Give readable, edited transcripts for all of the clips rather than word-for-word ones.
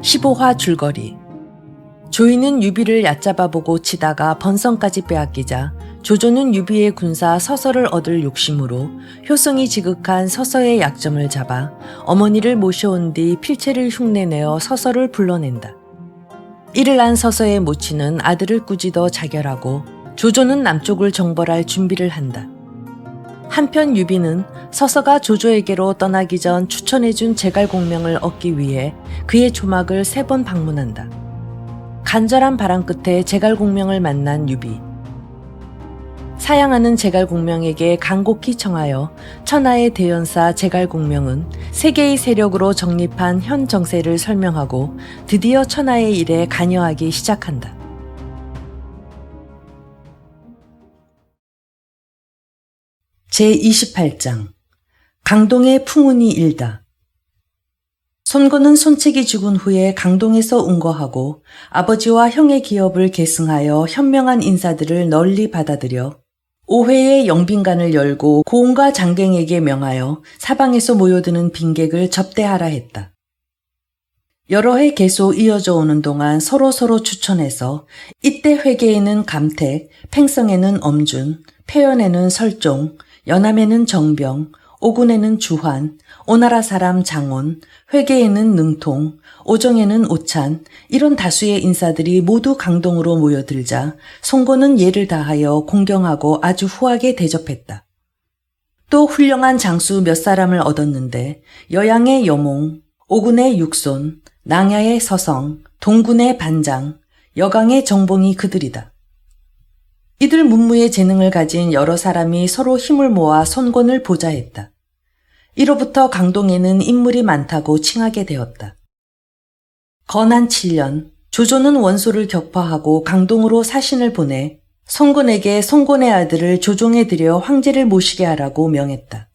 (15화) 줄거리. 조이는 유비를 얕잡아보고 치다가 번성까지 빼앗기자 조조는 유비의 군사 서서를 얻을 욕심으로 효성이 지극한 서서의 약점을 잡아 어머니를 모셔온 뒤 필체를 흉내내어 서서를 불러낸다. 이를 안 서서의 모친은 아들을 꾸짖어 자결하고 조조는 남쪽을 정벌할 준비를 한다. 한편 유비는 서서가 조조에게로 떠나기 전 추천해준 제갈공명을 얻기 위해 그의 조막을 3번 방문한다. 간절한 바람 끝에 제갈공명을 만난 유비. 사양하는 제갈공명에게 간곡히 청하여 천하의 대연사 제갈공명은 세계의 세력으로 정립한 현 정세를 설명하고 드디어 천하의 일에 관여하기 시작한다. 제28장 강동의 풍운이 일다. 손고는 손책이 죽은 후에 강동에서 운거하고 아버지와 형의 기업을 계승하여 현명한 인사들을 널리 받아들여 5회의 영빈관을 열고 고운과 장갱에게 명하여 사방에서 모여드는 빈객을 접대하라 했다. 여러 해 계속 이어져 오는 동안 서로 추천해서 이때 회계에는 감택, 팽성에는 엄준, 폐연에는 설종, 연암에는 정병, 오군에는 주환, 오나라 사람 장온, 회계에는 능통, 오정에는 오찬, 이런 다수의 인사들이 모두 강동으로 모여들자 송고는 예를 다하여 공경하고 아주 후하게 대접했다. 또 훌륭한 장수 몇 사람을 얻었는데 여양의 여몽, 오군의 육손, 낭야의 서성, 동군의 반장, 여강의 정봉이 그들이다. 이들 문무의 재능을 가진 여러 사람이 서로 힘을 모아 손권을 보좌했다. 이로부터 강동에는 인물이 많다고 칭하게 되었다. 건한 7년, 조조는 원소를 격파하고 강동으로 사신을 보내 손권에게 손권의 아들을 조종에 들여 황제를 모시게 하라고 명했다.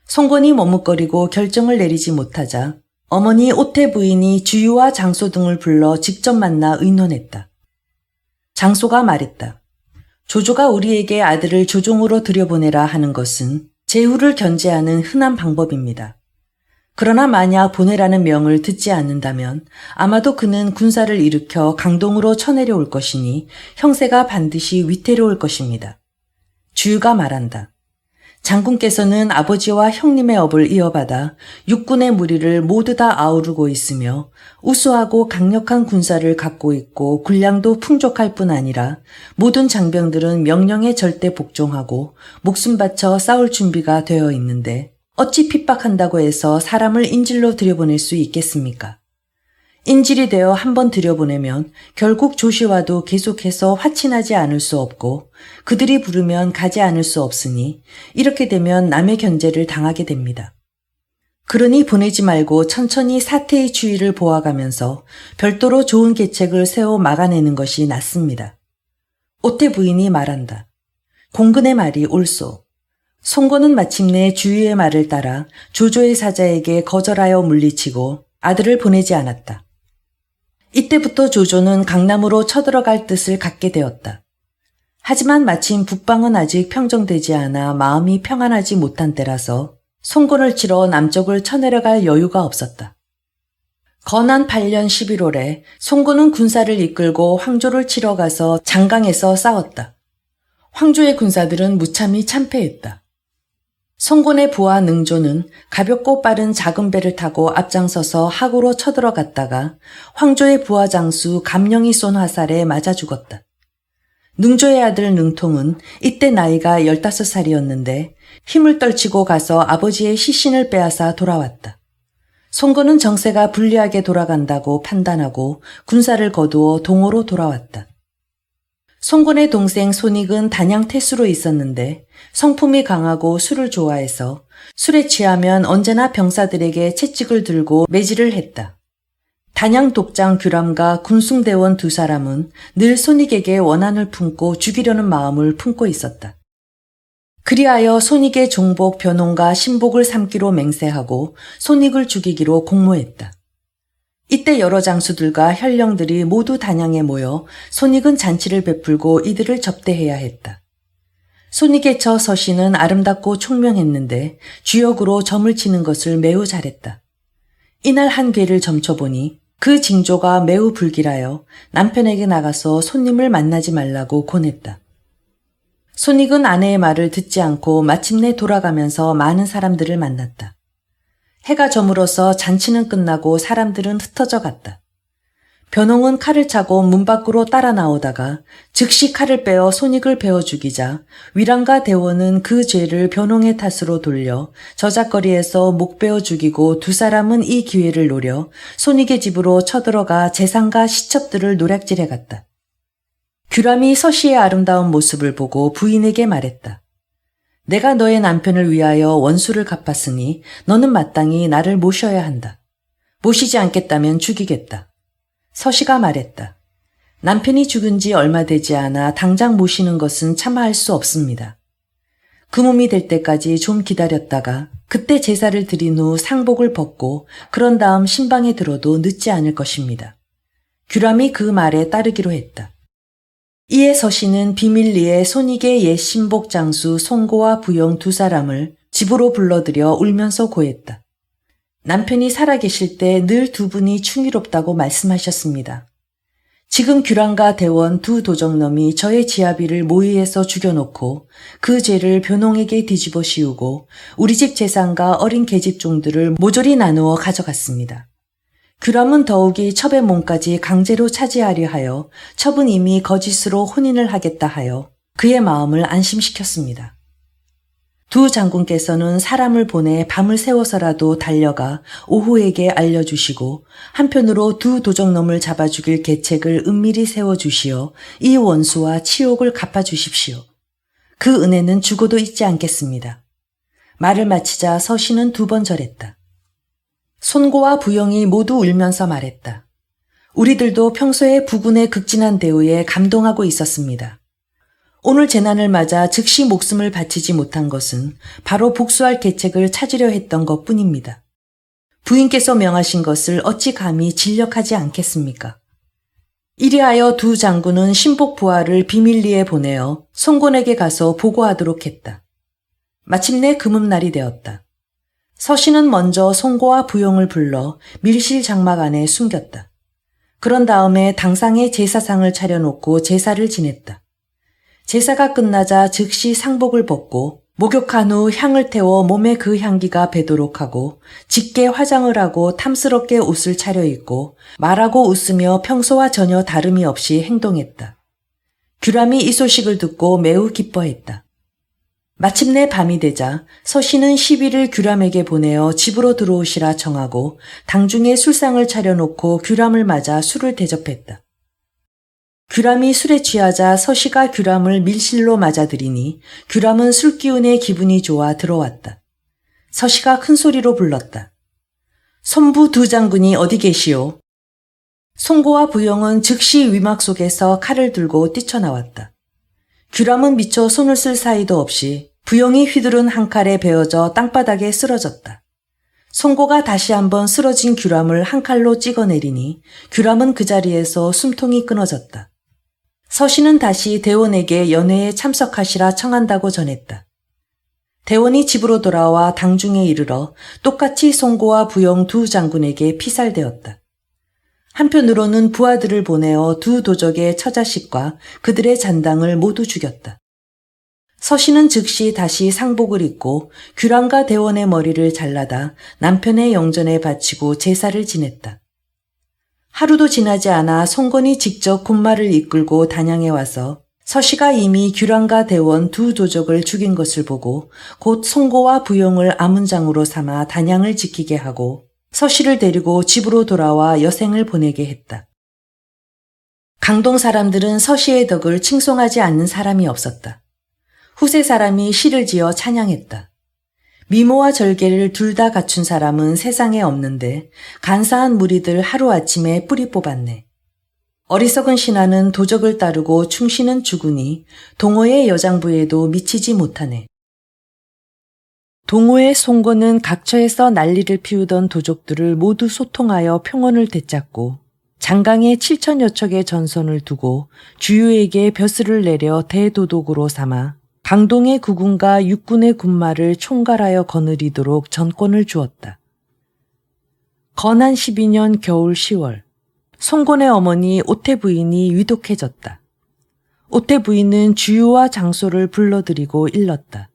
손권이 머뭇거리고 결정을 내리지 못하자 어머니 오태 부인이 주유와 장소 등을 불러 직접 만나 의논했다. 장소가 말했다. 조조가 우리에게 아들을 조종으로 들여보내라 하는 것은 제후를 견제하는 흔한 방법입니다. 그러나 만약 보내라는 명을 듣지 않는다면 아마도 그는 군사를 일으켜 강동으로 쳐내려올 것이니 형세가 반드시 위태로울 것입니다. 주유가 말한다. 장군께서는 아버지와 형님의 업을 이어받아 육군의 무리를 모두 다 아우르고 있으며 우수하고 강력한 군사를 갖고 있고 군량도 풍족할 뿐 아니라 모든 장병들은 명령에 절대 복종하고 목숨 바쳐 싸울 준비가 되어 있는데 어찌 핍박한다고 해서 사람을 인질로 들여보낼 수 있겠습니까? 인질이 되어 한번 들여보내면 결국 조씨와도 계속해서 화친하지 않을 수 없고 그들이 부르면 가지 않을 수 없으니 이렇게 되면 남의 견제를 당하게 됩니다. 그러니 보내지 말고 천천히 사태의 추이를 보아가면서 별도로 좋은 계책을 세워 막아내는 것이 낫습니다. 오태 부인이 말한다. 공근의 말이 옳소. 송고는 마침내 주유의 말을 따라 조조의 사자에게 거절하여 물리치고 아들을 보내지 않았다. 이때부터 조조는 강남으로 쳐들어갈 뜻을 갖게 되었다. 하지만 마침 북방은 아직 평정되지 않아 마음이 평안하지 못한 때라서 송곤을 치러 남쪽을 쳐내려갈 여유가 없었다. 건한 8년 11월에 송곤은 군사를 이끌고 황조를 치러 가서 장강에서 싸웠다. 황조의 군사들은 무참히 참패했다. 송곤의 부하 능조는 가볍고 빠른 작은 배를 타고 앞장서서 하구로 쳐들어갔다가 황조의 부하 장수 감령이 쏜 화살에 맞아 죽었다. 능조의 아들 능통은 이때 나이가 15살이었는데 힘을 떨치고 가서 아버지의 시신을 빼앗아 돌아왔다. 송곤은 정세가 불리하게 돌아간다고 판단하고 군사를 거두어 동호로 돌아왔다. 송곤의 동생 손익은 단양 태수로 있었는데 성품이 강하고 술을 좋아해서 술에 취하면 언제나 병사들에게 채찍을 들고 매질을 했다. 단양 독장 규람과 군숭대원 2사람은 늘 손익에게 원한을 품고 죽이려는 마음을 품고 있었다. 그리하여 손익의 종복 변홍과 신복을 삼기로 맹세하고 손익을 죽이기로 공모했다. 이때 여러 장수들과 현령들이 모두 단양에 모여 손익은 잔치를 베풀고 이들을 접대해야 했다. 손익에 처 서씨는 아름답고 총명했는데 주역으로 점을 치는 것을 매우 잘했다. 이날 한 궤를 점쳐보니 그 징조가 매우 불길하여 남편에게 나가서 손님을 만나지 말라고 권했다. 손익은 아내의 말을 듣지 않고 마침내 돌아가면서 많은 사람들을 만났다. 해가 저물어서 잔치는 끝나고 사람들은 흩어져 갔다. 변홍은 칼을 차고 문 밖으로 따라 나오다가 즉시 칼을 빼어 손익을 베어 죽이자 위랑과 대원은 그 죄를 변홍의 탓으로 돌려 저작거리에서 목 베어 죽이고 두 사람은 이 기회를 노려 손익의 집으로 쳐들어가 재산과 시첩들을 노략질해 갔다. 규람이 서씨의 아름다운 모습을 보고 부인에게 말했다. 내가 너의 남편을 위하여 원수를 갚았으니 너는 마땅히 나를 모셔야 한다. 모시지 않겠다면 죽이겠다. 서씨가 말했다. 남편이 죽은 지 얼마 되지 않아 당장 모시는 것은 참아할 수 없습니다. 그 몸이 될 때까지 좀 기다렸다가 그때 제사를 드린 후 상복을 벗고 그런 다음 신방에 들어도 늦지 않을 것입니다. 규람이 그 말에 따르기로 했다. 이에 서씨는 비밀리에 손익의 옛 신복 장수 송고와 부영 두 사람을 집으로 불러들여 울면서 고했다. 남편이 살아계실 때 늘 두 분이 충이롭다고 말씀하셨습니다. 지금 규랑과 대원 두 도적놈이 저의 지아비를 모의해서 죽여놓고 그 죄를 변홍에게 뒤집어 씌우고 우리 집 재산과 어린 계집종들을 모조리 나누어 가져갔습니다. 규람은 더욱이 첩의 몸까지 강제로 차지하려 하여 첩은 이미 거짓으로 혼인을 하겠다 하여 그의 마음을 안심시켰습니다. 두 장군께서는 사람을 보내 밤을 새워서라도 달려가 오후에게 알려주시고 한편으로 두 도적놈을 잡아 죽일 계책을 은밀히 세워주시어 이 원수와 치욕을 갚아주십시오. 그 은혜는 죽어도 잊지 않겠습니다. 말을 마치자 서씨는 두 번 절했다. 손고와 부영이 모두 울면서 말했다. 우리들도 평소에 부군의 극진한 대우에 감동하고 있었습니다. 오늘 재난을 맞아 즉시 목숨을 바치지 못한 것은 바로 복수할 계책을 찾으려 했던 것뿐입니다. 부인께서 명하신 것을 어찌 감히 진력하지 않겠습니까? 이리하여 두 장군은 신복 부하를 비밀리에 보내어 송곤에게 가서 보고하도록 했다. 마침내 금음날이 되었다. 서씨는 먼저 송고와 부용을 불러 밀실 장막 안에 숨겼다. 그런 다음에 당상에 제사상을 차려놓고 제사를 지냈다. 제사가 끝나자 즉시 상복을 벗고 목욕한 후 향을 태워 몸에 그 향기가 배도록 하고 짙게 화장을 하고 탐스럽게 옷을 차려입고 말하고 웃으며 평소와 전혀 다름이 없이 행동했다. 규람이 이 소식을 듣고 매우 기뻐했다. 마침내 밤이 되자 서씨는 시비를 규람에게 보내어 집으로 들어오시라 청하고 당중에 술상을 차려놓고 규람을 맞아 술을 대접했다. 규람이 술에 취하자 서씨가 규람을 밀실로 맞아들이니 규람은 술기운에 기분이 좋아 들어왔다. 서씨가 큰 소리로 불렀다. 손부 두 장군이 어디 계시오? 송고와 부영은 즉시 위막 속에서 칼을 들고 뛰쳐나왔다. 규람은 미처 손을 쓸 사이도 없이 부영이 휘두른 한 칼에 베어져 땅바닥에 쓰러졌다. 송고가 다시 한번 쓰러진 규람을 한 칼로 찍어내리니 규람은 그 자리에서 숨통이 끊어졌다. 서씨는 다시 대원에게 연회에 참석하시라 청한다고 전했다. 대원이 집으로 돌아와 당중에 이르러 똑같이 송고와 부영 두 장군에게 피살되었다. 한편으로는 부하들을 보내어 두 도적의 처자식과 그들의 잔당을 모두 죽였다. 서씨는 즉시 다시 상복을 입고 규랑과 대원의 머리를 잘라다 남편의 영전에 바치고 제사를 지냈다. 하루도 지나지 않아 송건이 직접 군마를 이끌고 단양에 와서 서씨가 이미 규랑과 대원 두 도적을 죽인 것을 보고 곧 송고와 부용을 아문장으로 삼아 단양을 지키게 하고 서씨를 데리고 집으로 돌아와 여생을 보내게 했다. 강동 사람들은 서씨의 덕을 칭송하지 않는 사람이 없었다. 후세 사람이 시를 지어 찬양했다. 미모와 절개를 둘 다 갖춘 사람은 세상에 없는데 간사한 무리들 하루아침에 뿌리 뽑았네. 어리석은 신하는 도적을 따르고 충신은 죽으니 동호의 여장부에도 미치지 못하네. 동호의 송건은 각처에서 난리를 피우던 도적들을 모두 소통하여 평온을 되찾고 장강에 7천여 척의 전선을 두고 주유에게 벼슬을 내려 대도독으로 삼아 강동의 국군과 육군의 군마를 총괄하여 거느리도록 전권을 주었다. 건한 12년 겨울 10월, 송곤의 어머니 오태 부인이 위독해졌다. 오태 부인은 주유와 장소를 불러들이고 일렀다.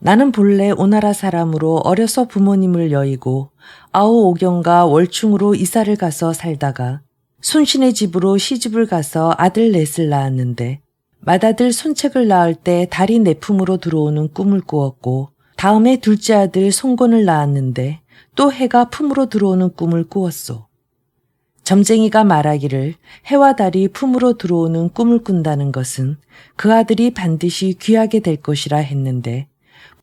나는 본래 오나라 사람으로 어려서 부모님을 여의고 아우 오경과 월충으로 이사를 가서 살다가 손신의 집으로 시집을 가서 아들 넷을 낳았는데 맏아들 손책을 낳을 때 달이 내 품으로 들어오는 꿈을 꾸었고 다음에 둘째 아들 송곤을 낳았는데 또 해가 품으로 들어오는 꿈을 꾸었소. 점쟁이가 말하기를 해와 달이 품으로 들어오는 꿈을 꾼다는 것은 그 아들이 반드시 귀하게 될 것이라 했는데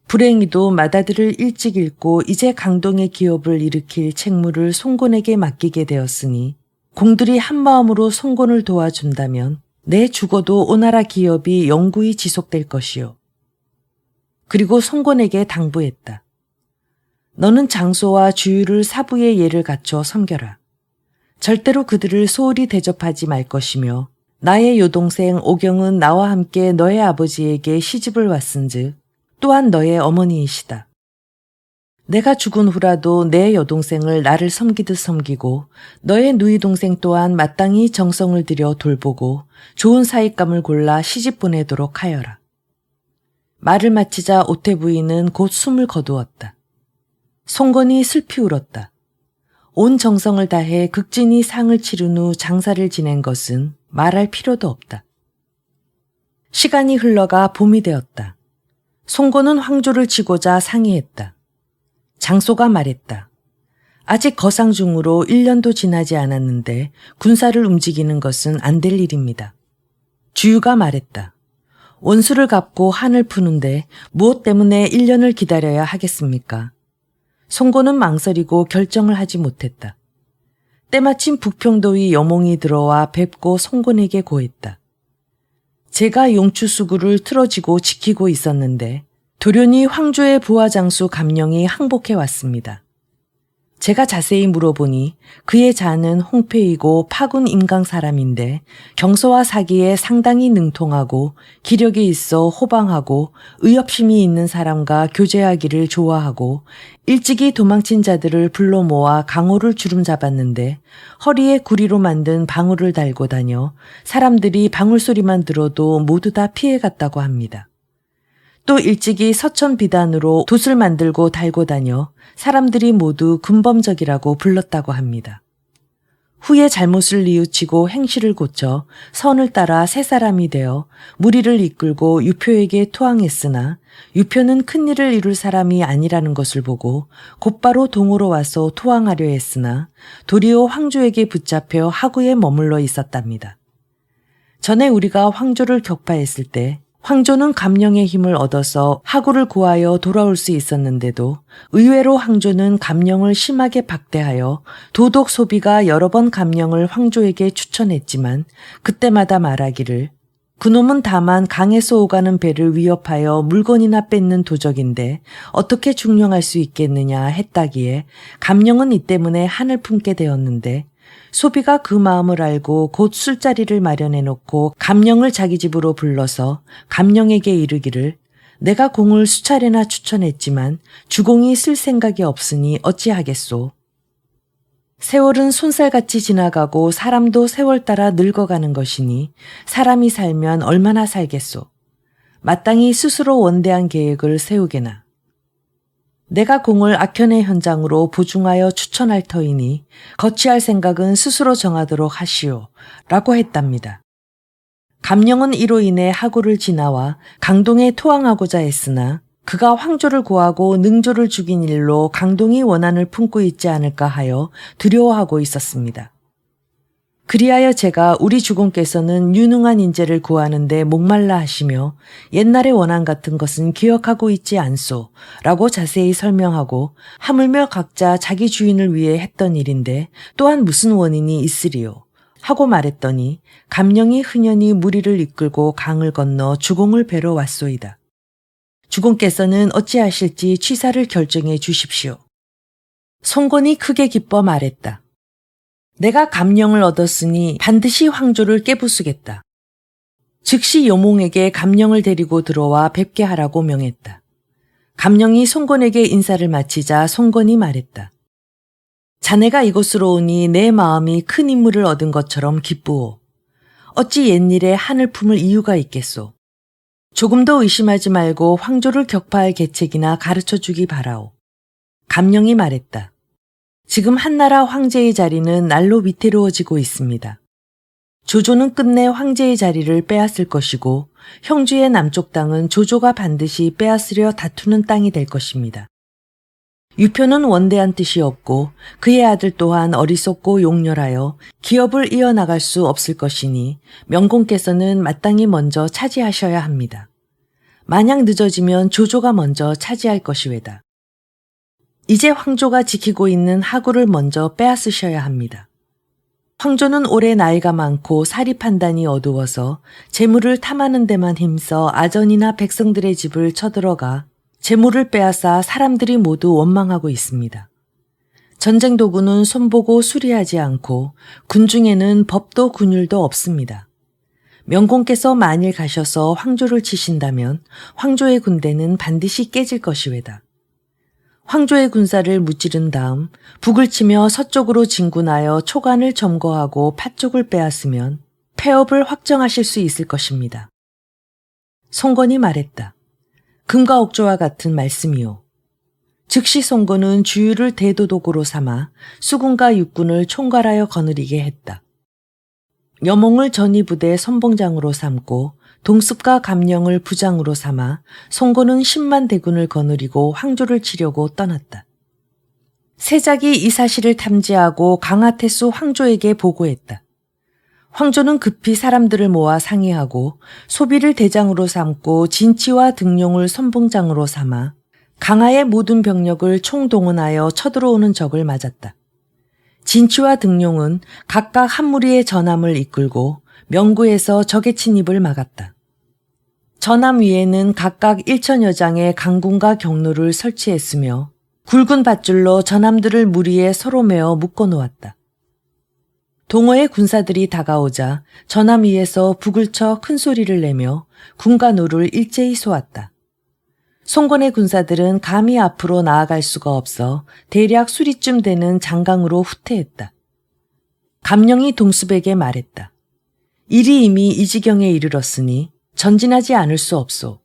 불행히도 맏아들을 일찍 잃고 이제 강동의 기업을 일으킬 책무를 송곤에게 맡기게 되었으니 공들이 한마음으로 송곤을 도와준다면 내 죽어도 오나라 기업이 영구히 지속될 것이요. 그리고 송곤에게 당부했다. 너는 장소와 주유를 사부의 예를 갖춰 섬겨라. 절대로 그들을 소홀히 대접하지 말 것이며 나의 여동생 오경은 나와 함께 너의 아버지에게 시집을 왔은즉 또한 너의 어머니이시다. 내가 죽은 후라도 내 여동생을 나를 섬기듯 섬기고 너의 누이 동생 또한 마땅히 정성을 들여 돌보고 좋은 사익감을 골라 시집 보내도록 하여라. 말을 마치자 오태 부인은 곧 숨을 거두었다. 송건이 슬피 울었다. 온 정성을 다해 극진히 상을 치른 후 장사를 지낸 것은 말할 필요도 없다. 시간이 흘러가 봄이 되었다. 송건은 황조를 치고자 상의했다. 장소가 말했다. 아직 거상 중으로 1년도 지나지 않았는데 군사를 움직이는 것은 안 될 일입니다. 주유가 말했다. 원수를 갚고 한을 푸는데 무엇 때문에 1년을 기다려야 하겠습니까? 송곤은 망설이고 결정을 하지 못했다. 때마침 북평도의 여몽이 들어와 뵙고 송곤에게 고했다. 제가 용추수구를 틀어지고 지키고 있었는데 돌연히 황조의 부하장수 감령이 항복해 왔습니다. 제가 자세히 물어보니 그의 자는 홍패이고 파군 임강 사람인데 경서와 사기에 상당히 능통하고 기력이 있어 호방하고 의협심이 있는 사람과 교제하기를 좋아하고 일찍이 도망친 자들을 불러 모아 강호를 주름잡았는데 허리에 구리로 만든 방울을 달고 다녀 사람들이 방울 소리만 들어도 모두 다 피해갔다고 합니다. 또 일찍이 서천 비단으로 돛을 만들고 달고 다녀 사람들이 모두 군범적이라고 불렀다고 합니다. 후에 잘못을 뉘우치고 행실을 고쳐 선을 따라 새 사람이 되어 무리를 이끌고 유표에게 토항했으나 유표는 큰일을 이룰 사람이 아니라는 것을 보고 곧바로 동으로 와서 토항하려 했으나 도리어 황조에게 붙잡혀 하구에 머물러 있었답니다. 전에 우리가 황조를 격파했을 때 황조는 감령의 힘을 얻어서 하구를 구하여 돌아올 수 있었는데도 의외로 황조는 감령을 심하게 박대하여 도독 소비가 여러 번 감령을 황조에게 추천했지만 그때마다 말하기를 그놈은 다만 강에서 오가는 배를 위협하여 물건이나 뺏는 도적인데 어떻게 중용할 수 있겠느냐 했다기에 감령은 이 때문에 한을 품게 되었는데 소비가 그 마음을 알고 곧 술자리를 마련해 놓고 감령을 자기 집으로 불러서 감령에게 이르기를 내가 공을 수차례나 추천했지만 주공이 쓸 생각이 없으니 어찌하겠소. 세월은 손살같이 지나가고 사람도 세월 따라 늙어가는 것이니 사람이 살면 얼마나 살겠소. 마땅히 스스로 원대한 계획을 세우게나. 내가 공을 악현의 현장으로 보중하여 추천할 터이니 거치할 생각은 스스로 정하도록 하시오. 라고 했답니다. 감령은 이로 인해 하구를 지나와 강동에 토항하고자 했으나 그가 황조를 구하고 능조를 죽인 일로 강동이 원한을 품고 있지 않을까 하여 두려워하고 있었습니다. 그리하여 제가 우리 주공께서는 유능한 인재를 구하는데 목말라 하시며 옛날의 원한 같은 것은 기억하고 있지 않소 라고 자세히 설명하고 하물며 각자 자기 주인을 위해 했던 일인데 또한 무슨 원인이 있으리요 하고 말했더니 감령이 흔연히 무리를 이끌고 강을 건너 주공을 뵈러 왔소이다. 주공께서는 어찌하실지 취사를 결정해 주십시오. 송곤이 크게 기뻐 말했다. 내가 감령을 얻었으니 반드시 황조를 깨부수겠다. 즉시 여몽에게 감령을 데리고 들어와 뵙게 하라고 명했다. 감령이 송건에게 인사를 마치자 송건이 말했다. 자네가 이곳으로 오니 내 마음이 큰 인물을 얻은 것처럼 기쁘오. 어찌 옛일에 하늘 품을 이유가 있겠소. 조금도 의심하지 말고 황조를 격파할 계책이나 가르쳐주기 바라오. 감령이 말했다. 지금 한나라 황제의 자리는 날로 위태로워지고 있습니다. 조조는 끝내 황제의 자리를 빼앗을 것이고 형주의 남쪽 땅은 조조가 반드시 빼앗으려 다투는 땅이 될 것입니다. 유표는 원대한 뜻이 없고 그의 아들 또한 어리석고 용렬하여 기업을 이어나갈 수 없을 것이니 명공께서는 마땅히 먼저 차지하셔야 합니다. 만약 늦어지면 조조가 먼저 차지할 것이외다. 이제 황조가 지키고 있는 하구를 먼저 빼앗으셔야 합니다. 황조는 올해 나이가 많고 사리 판단이 어두워서 재물을 탐하는 데만 힘써 아전이나 백성들의 집을 쳐들어가 재물을 빼앗아 사람들이 모두 원망하고 있습니다. 전쟁 도구는 손보고 수리하지 않고 군중에는 법도 군율도 없습니다. 명공께서 만일 가셔서 황조를 치신다면 황조의 군대는 반드시 깨질 것이외다. 황조의 군사를 무찌른 다음 북을 치며 서쪽으로 진군하여 초간을 점거하고 팥쪽을 빼앗으면 폐업을 확정하실 수 있을 것입니다. 송건이 말했다. 금과 옥조와 같은 말씀이요. 즉시 송건은 주유를 대도독으로 삼아 수군과 육군을 총괄하여 거느리게 했다. 여몽을 전의부대 선봉장으로 삼고 동습과 감령을 부장으로 삼아 송건은 10만 대군을 거느리고 황조를 치려고 떠났다. 세작이 이 사실을 탐지하고 강하태수 황조에게 보고했다. 황조는 급히 사람들을 모아 상의하고 소비를 대장으로 삼고 진치와 등용을 선봉장으로 삼아 강하의 모든 병력을 총동원하여 쳐들어오는 적을 맞았다. 진치와 등용은 각각 한 무리의 전함을 이끌고 명구에서 적의 침입을 막았다. 전함 위에는 각각 1천여 장의 강군과 경로를 설치했으며 굵은 밧줄로 전함들을 무리에 서로 메어 묶어놓았다. 동호의 군사들이 다가오자 전함 위에서 북을 쳐 큰 소리를 내며 군과 노를 일제히 쏘았다. 송건의 군사들은 감히 앞으로 나아갈 수가 없어 대략 수리쯤 되는 장강으로 후퇴했다. 감령이 동습에게 말했다. 일이 이미 이 지경에 이르렀으니 전진하지 않을 수 없소.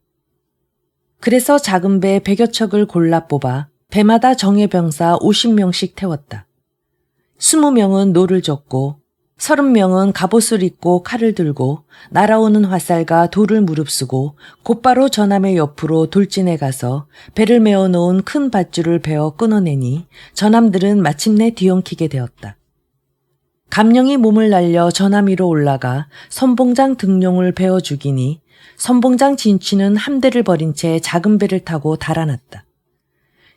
그래서 작은 배 100여 척을 골라 뽑아 배마다 정예병사 50명씩 태웠다. 20명은 노를 젓고 30명은 갑옷을 입고 칼을 들고 날아오는 화살과 돌을 무릅쓰고 곧바로 전함의 옆으로 돌진해 가서 배를 메어 놓은 큰 밧줄을 베어 끊어내니 전함들은 마침내 뒤엉키게 되었다. 감령이 몸을 날려 전함 위로 올라가 선봉장 등용을 베어 죽이니 선봉장 진취는 함대를 버린 채 작은 배를 타고 달아났다.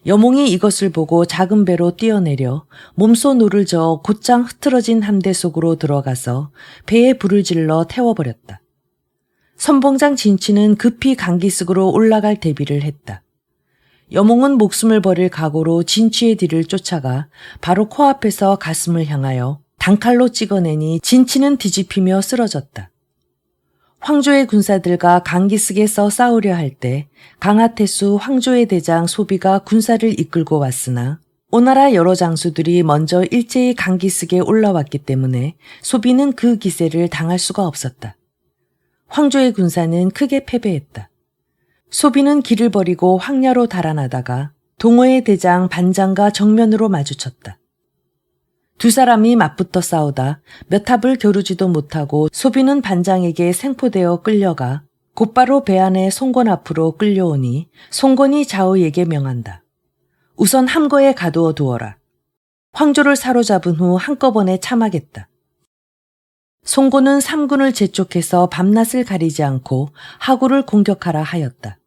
여몽이 이것을 보고 작은 배로 뛰어내려 몸소 노를 저어 곧장 흐트러진 함대 속으로 들어가서 배에 불을 질러 태워버렸다. 선봉장 진취는 급히 강기슭으로 올라갈 대비를 했다. 여몽은 목숨을 버릴 각오로 진취의 뒤를 쫓아가 바로 코앞에서 가슴을 향하여 단칼로 찍어내니 진취는 뒤집히며 쓰러졌다. 황조의 군사들과 강기슭에서 싸우려 할 때 강하태수 황조의 대장 소비가 군사를 이끌고 왔으나 오나라 여러 장수들이 먼저 일제히 강기슭에 올라왔기 때문에 소비는 그 기세를 당할 수가 없었다. 황조의 군사는 크게 패배했다. 소비는 길을 버리고 황야로 달아나다가 동호의 대장 반장과 정면으로 마주쳤다. 두 사람이 맞붙어 싸우다 몇 합을 겨루지도 못하고 소비는 반장에게 생포되어 끌려가 곧바로 배 안에 송건 앞으로 끌려오니 송건이 좌우에게 명한다. 우선 함거에 가두어 두어라. 황조를 사로잡은 후 한꺼번에 참하겠다. 송건은 삼군을 재촉해서 밤낮을 가리지 않고 하구를 공격하라 하였다.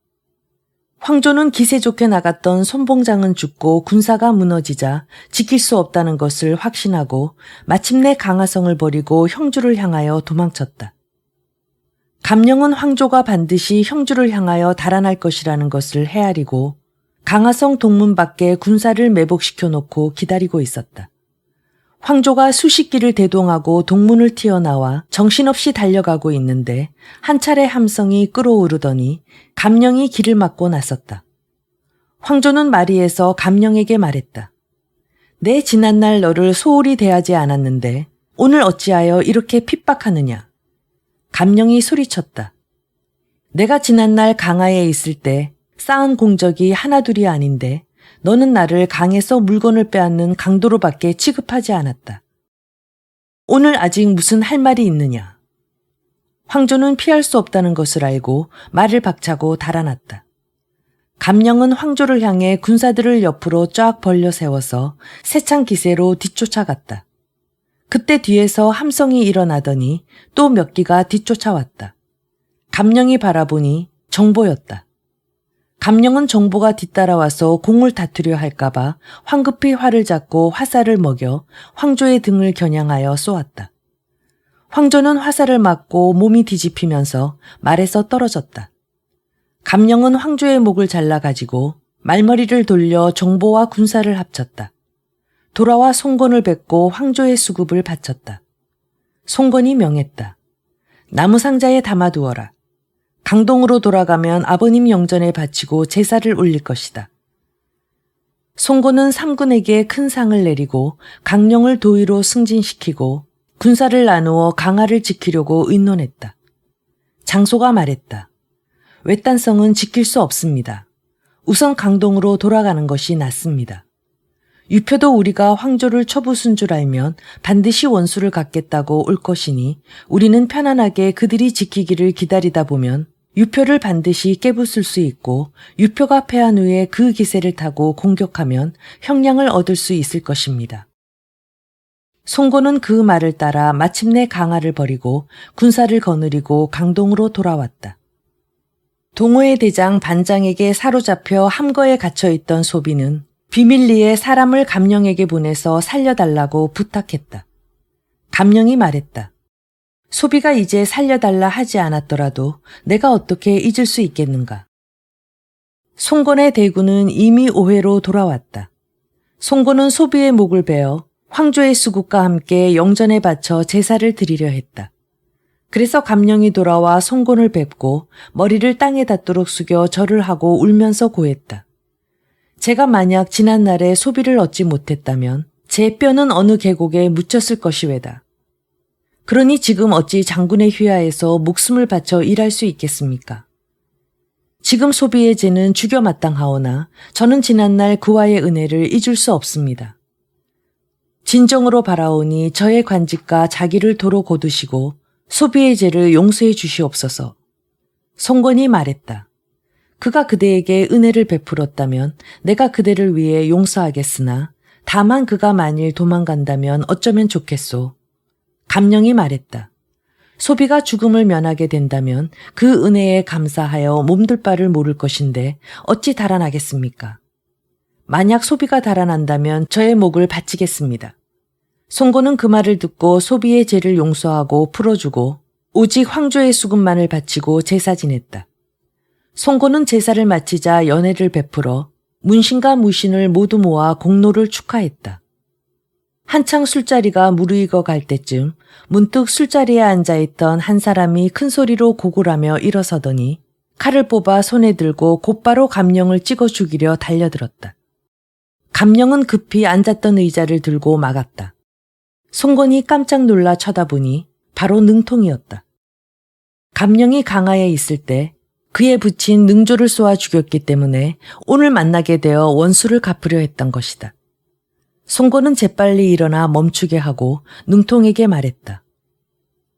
황조는 기세 좋게 나갔던 선봉장은 죽고 군사가 무너지자 지킬 수 없다는 것을 확신하고 마침내 강하성을 버리고 형주를 향하여 도망쳤다. 감령은 황조가 반드시 형주를 향하여 달아날 것이라는 것을 헤아리고 강하성 동문 밖에 군사를 매복시켜 놓고 기다리고 있었다. 황조가 수십 기를 대동하고 동문을 튀어나와 정신없이 달려가고 있는데 한 차례 함성이 끓어오르더니 감령이 길을 막고 나섰다. 황조는 마리에서 감령에게 말했다. 내 지난날 너를 소홀히 대하지 않았는데 오늘 어찌하여 이렇게 핍박하느냐. 감령이 소리쳤다. 내가 지난날 강하에 있을 때 쌓은 공적이 하나둘이 아닌데 너는 나를 강에서 물건을 빼앗는 강도로밖에 취급하지 않았다. 오늘 아직 무슨 할 말이 있느냐. 황조는 피할 수 없다는 것을 알고 말을 박차고 달아났다. 감령은 황조를 향해 군사들을 옆으로 쫙 벌려 세워서 세찬 기세로 뒤쫓아갔다. 그때 뒤에서 함성이 일어나더니 또 몇 기가 뒤쫓아왔다. 감령이 바라보니 정보였다. 감령은 정보가 뒤따라와서 공을 다투려 할까봐 황급히 활을 잡고 화살을 먹여 황조의 등을 겨냥하여 쏘았다. 황조는 화살을 맞고 몸이 뒤집히면서 말에서 떨어졌다. 감령은 황조의 목을 잘라가지고 말머리를 돌려 정보와 군사를 합쳤다. 돌아와 송건을 뵙고 황조의 수급을 바쳤다. 송건이 명했다. 나무 상자에 담아두어라. 강동으로 돌아가면 아버님 영전에 바치고 제사를 올릴 것이다. 송건은 삼군에게 큰 상을 내리고 강령을 도의로 승진시키고 군사를 나누어 강화를 지키려고 의논했다. 장소가 말했다. 외딴성은 지킬 수 없습니다. 우선 강동으로 돌아가는 것이 낫습니다. 유표도 우리가 황조를 쳐부순 줄 알면 반드시 원수를 갚겠다고 올 것이니 우리는 편안하게 그들이 지키기를 기다리다 보면 유표를 반드시 깨부술 수 있고 유표가 패한 후에 그 기세를 타고 공격하면 형량을 얻을 수 있을 것입니다. 송건은 그 말을 따라 마침내 강화를 버리고 군사를 거느리고 강동으로 돌아왔다. 동호의 대장 반장에게 사로잡혀 함거에 갇혀있던 소비는 비밀리에 사람을 감령에게 보내서 살려달라고 부탁했다. 감령이 말했다. 소비가 이제 살려달라 하지 않았더라도 내가 어떻게 잊을 수 있겠는가. 송건의 대군은 이미 오회로 돌아왔다. 송건은 소비의 목을 베어 황조의 수국과 함께 영전에 바쳐 제사를 드리려 했다. 그래서 감령이 돌아와 송건을 뵙고 머리를 땅에 닿도록 숙여 절을 하고 울면서 고했다. 제가 만약 지난날에 소비를 얻지 못했다면 제 뼈는 어느 계곡에 묻혔을 것이외다. 그러니 지금 어찌 장군의 휘하에서 목숨을 바쳐 일할 수 있겠습니까? 지금 소비의 죄는 죽여 마땅하오나 저는 지난날 그와의 은혜를 잊을 수 없습니다. 진정으로 바라오니 저의 관직과 자기를 도로 거두시고 소비의 죄를 용서해 주시옵소서. 송건이 말했다. 그가 그대에게 은혜를 베풀었다면 내가 그대를 위해 용서하겠으나 다만 그가 만일 도망간다면 어쩌면 좋겠소. 감령이 말했다. 소비가 죽음을 면하게 된다면 그 은혜에 감사하여 몸둘 바를 모를 것인데 어찌 달아나겠습니까? 만약 소비가 달아난다면 저의 목을 바치겠습니다. 송건은 그 말을 듣고 소비의 죄를 용서하고 풀어주고 오직 황조의 수금만을 바치고 제사 지냈다. 송건은 제사를 마치자 연회를 베풀어 문신과 무신을 모두 모아 공로를 축하했다. 한창 술자리가 무르익어 갈 때쯤 문득 술자리에 앉아있던 한 사람이 큰 소리로 고골하며 일어서더니 칼을 뽑아 손에 들고 곧바로 감령을 찍어 죽이려 달려들었다. 감령은 급히 앉았던 의자를 들고 막았다. 송건이 깜짝 놀라 쳐다보니 바로 능통이었다. 감령이 강하에 있을 때 그에 붙인 능조를 쏘아 죽였기 때문에 오늘 만나게 되어 원수를 갚으려 했던 것이다. 송건은 재빨리 일어나 멈추게 하고 능통에게 말했다.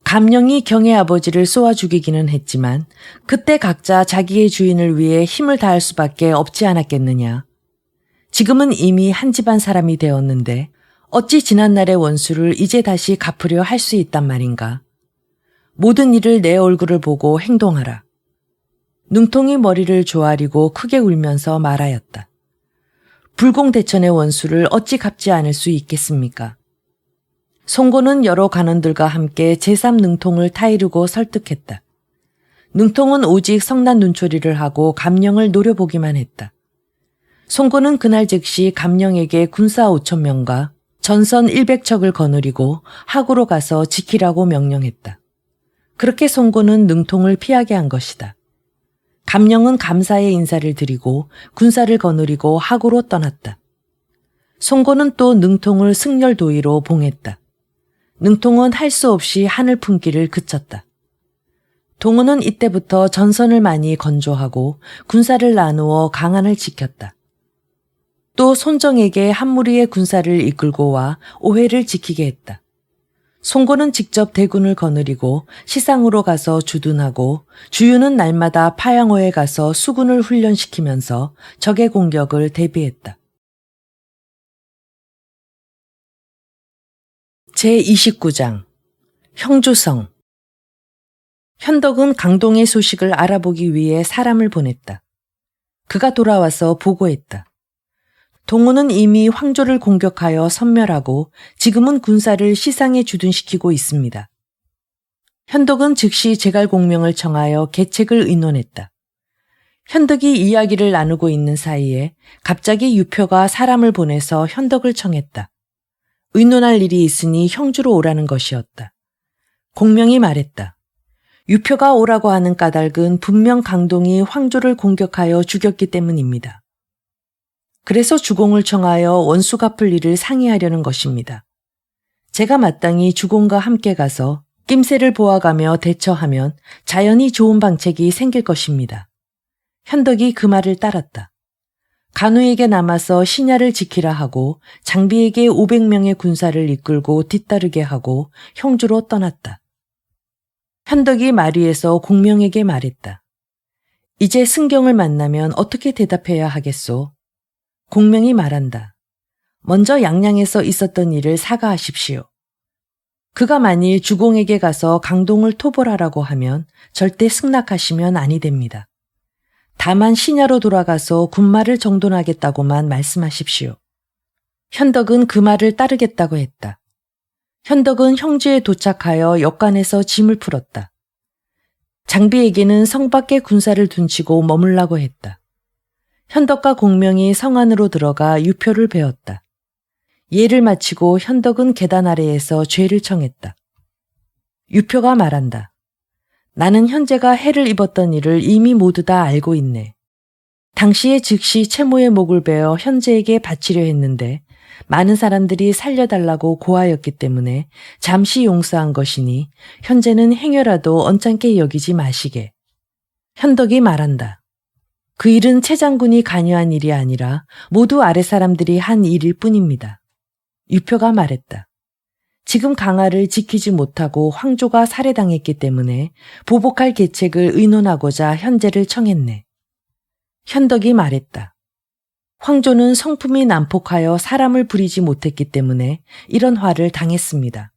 감령이 경의 아버지를 쏘아 죽이기는 했지만 그때 각자 자기의 주인을 위해 힘을 다할 수밖에 없지 않았겠느냐. 지금은 이미 한 집안 사람이 되었는데 어찌 지난날의 원수를 이제 다시 갚으려 할 수 있단 말인가. 모든 일을 내 얼굴을 보고 행동하라. 능통이 머리를 조아리고 크게 울면서 말하였다. 불공대천의 원수를 어찌 갚지 않을 수 있겠습니까? 송건은 여러 간원들과 함께 제3능통을 타이르고 설득했다. 능통은 오직 성난 눈초리를 하고 감령을 노려보기만 했다. 송건은 그날 즉시 감령에게 군사 5,000명과 전선 100척을 거느리고 학으로 가서 지키라고 명령했다. 그렇게 송고는 능통을 피하게 한 것이다. 감령은 감사의 인사를 드리고 군사를 거느리고 학으로 떠났다. 송고는 또 능통을 승렬도의로 봉했다. 능통은 할 수 없이 하늘 품기를 그쳤다. 동호는 이때부터 전선을 많이 건조하고 군사를 나누어 강한을 지켰다. 또 손정에게 한 무리의 군사를 이끌고 와 오해를 지키게 했다. 송고는 직접 대군을 거느리고 시상으로 가서 주둔하고 주유는 날마다 파양호에 가서 수군을 훈련시키면서 적의 공격을 대비했다. 제29장 형주성. 현덕은 강동의 소식을 알아보기 위해 사람을 보냈다. 그가 돌아와서 보고했다. 동호는 이미 황조를 공격하여 섬멸하고 지금은 군사를 시상에 주둔시키고 있습니다. 현덕은 즉시 제갈공명을 청하여 계책을 의논했다. 현덕이 이야기를 나누고 있는 사이에 갑자기 유표가 사람을 보내서 현덕을 청했다. 의논할 일이 있으니 형주로 오라는 것이었다. 공명이 말했다. 유표가 오라고 하는 까닭은 분명 강동이 황조를 공격하여 죽였기 때문입니다. 그래서 주공을 청하여 원수 갚을 일을 상의하려는 것입니다. 제가 마땅히 주공과 함께 가서 낌새를 보아가며 대처하면 자연히 좋은 방책이 생길 것입니다. 현덕이 그 말을 따랐다. 간우에게 남아서 신야를 지키라 하고 장비에게 500명의 군사를 이끌고 뒤따르게 하고 형주로 떠났다. 현덕이 마리에서 공명에게 말했다. 이제 승경을 만나면 어떻게 대답해야 하겠소? 공명이 말한다. 먼저 양양에서 있었던 일을 사과하십시오. 그가 만일 주공에게 가서 강동을 토벌하라고 하면 절대 승낙하시면 아니 됩니다. 다만 신야로 돌아가서 군마를 정돈하겠다고만 말씀하십시오. 현덕은 그 말을 따르겠다고 했다. 현덕은 형주에 도착하여 역관에서 짐을 풀었다. 장비에게는 성 밖에 군사를 둔치고 머물라고 했다. 현덕과 공명이 성 안으로 들어가 유표를 베었다. 예를 마치고 현덕은 계단 아래에서 죄를 청했다. 유표가 말한다. 나는 현재가 해를 입었던 일을 이미 모두 다 알고 있네. 당시에 즉시 채모의 목을 베어 현재에게 바치려 했는데 많은 사람들이 살려달라고 고하였기 때문에 잠시 용서한 것이니 현재는 행여라도 언짢게 여기지 마시게. 현덕이 말한다. 그 일은 최 장군이 관여한 일이 아니라 모두 아래 사람들이 한 일일 뿐입니다. 유표가 말했다. 지금 강화를 지키지 못하고 황조가 살해당했기 때문에 보복할 계책을 의논하고자 현재를 청했네. 현덕이 말했다. 황조는 성품이 난폭하여 사람을 부리지 못했기 때문에 이런 화를 당했습니다.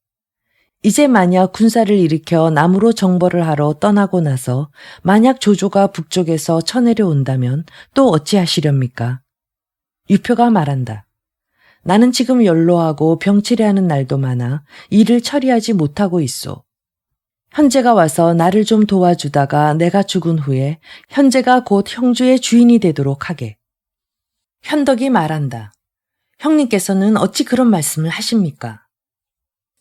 이제 만약 군사를 일으켜 남으로 정벌을 하러 떠나고 나서 만약 조조가 북쪽에서 쳐내려 온다면 또 어찌하시렵니까? 유표가 말한다. 나는 지금 연로하고 병치레하는 날도 많아 일을 처리하지 못하고 있소. 현재가 와서 나를 좀 도와주다가 내가 죽은 후에 현재가 곧 형주의 주인이 되도록 하게. 현덕이 말한다. 형님께서는 어찌 그런 말씀을 하십니까?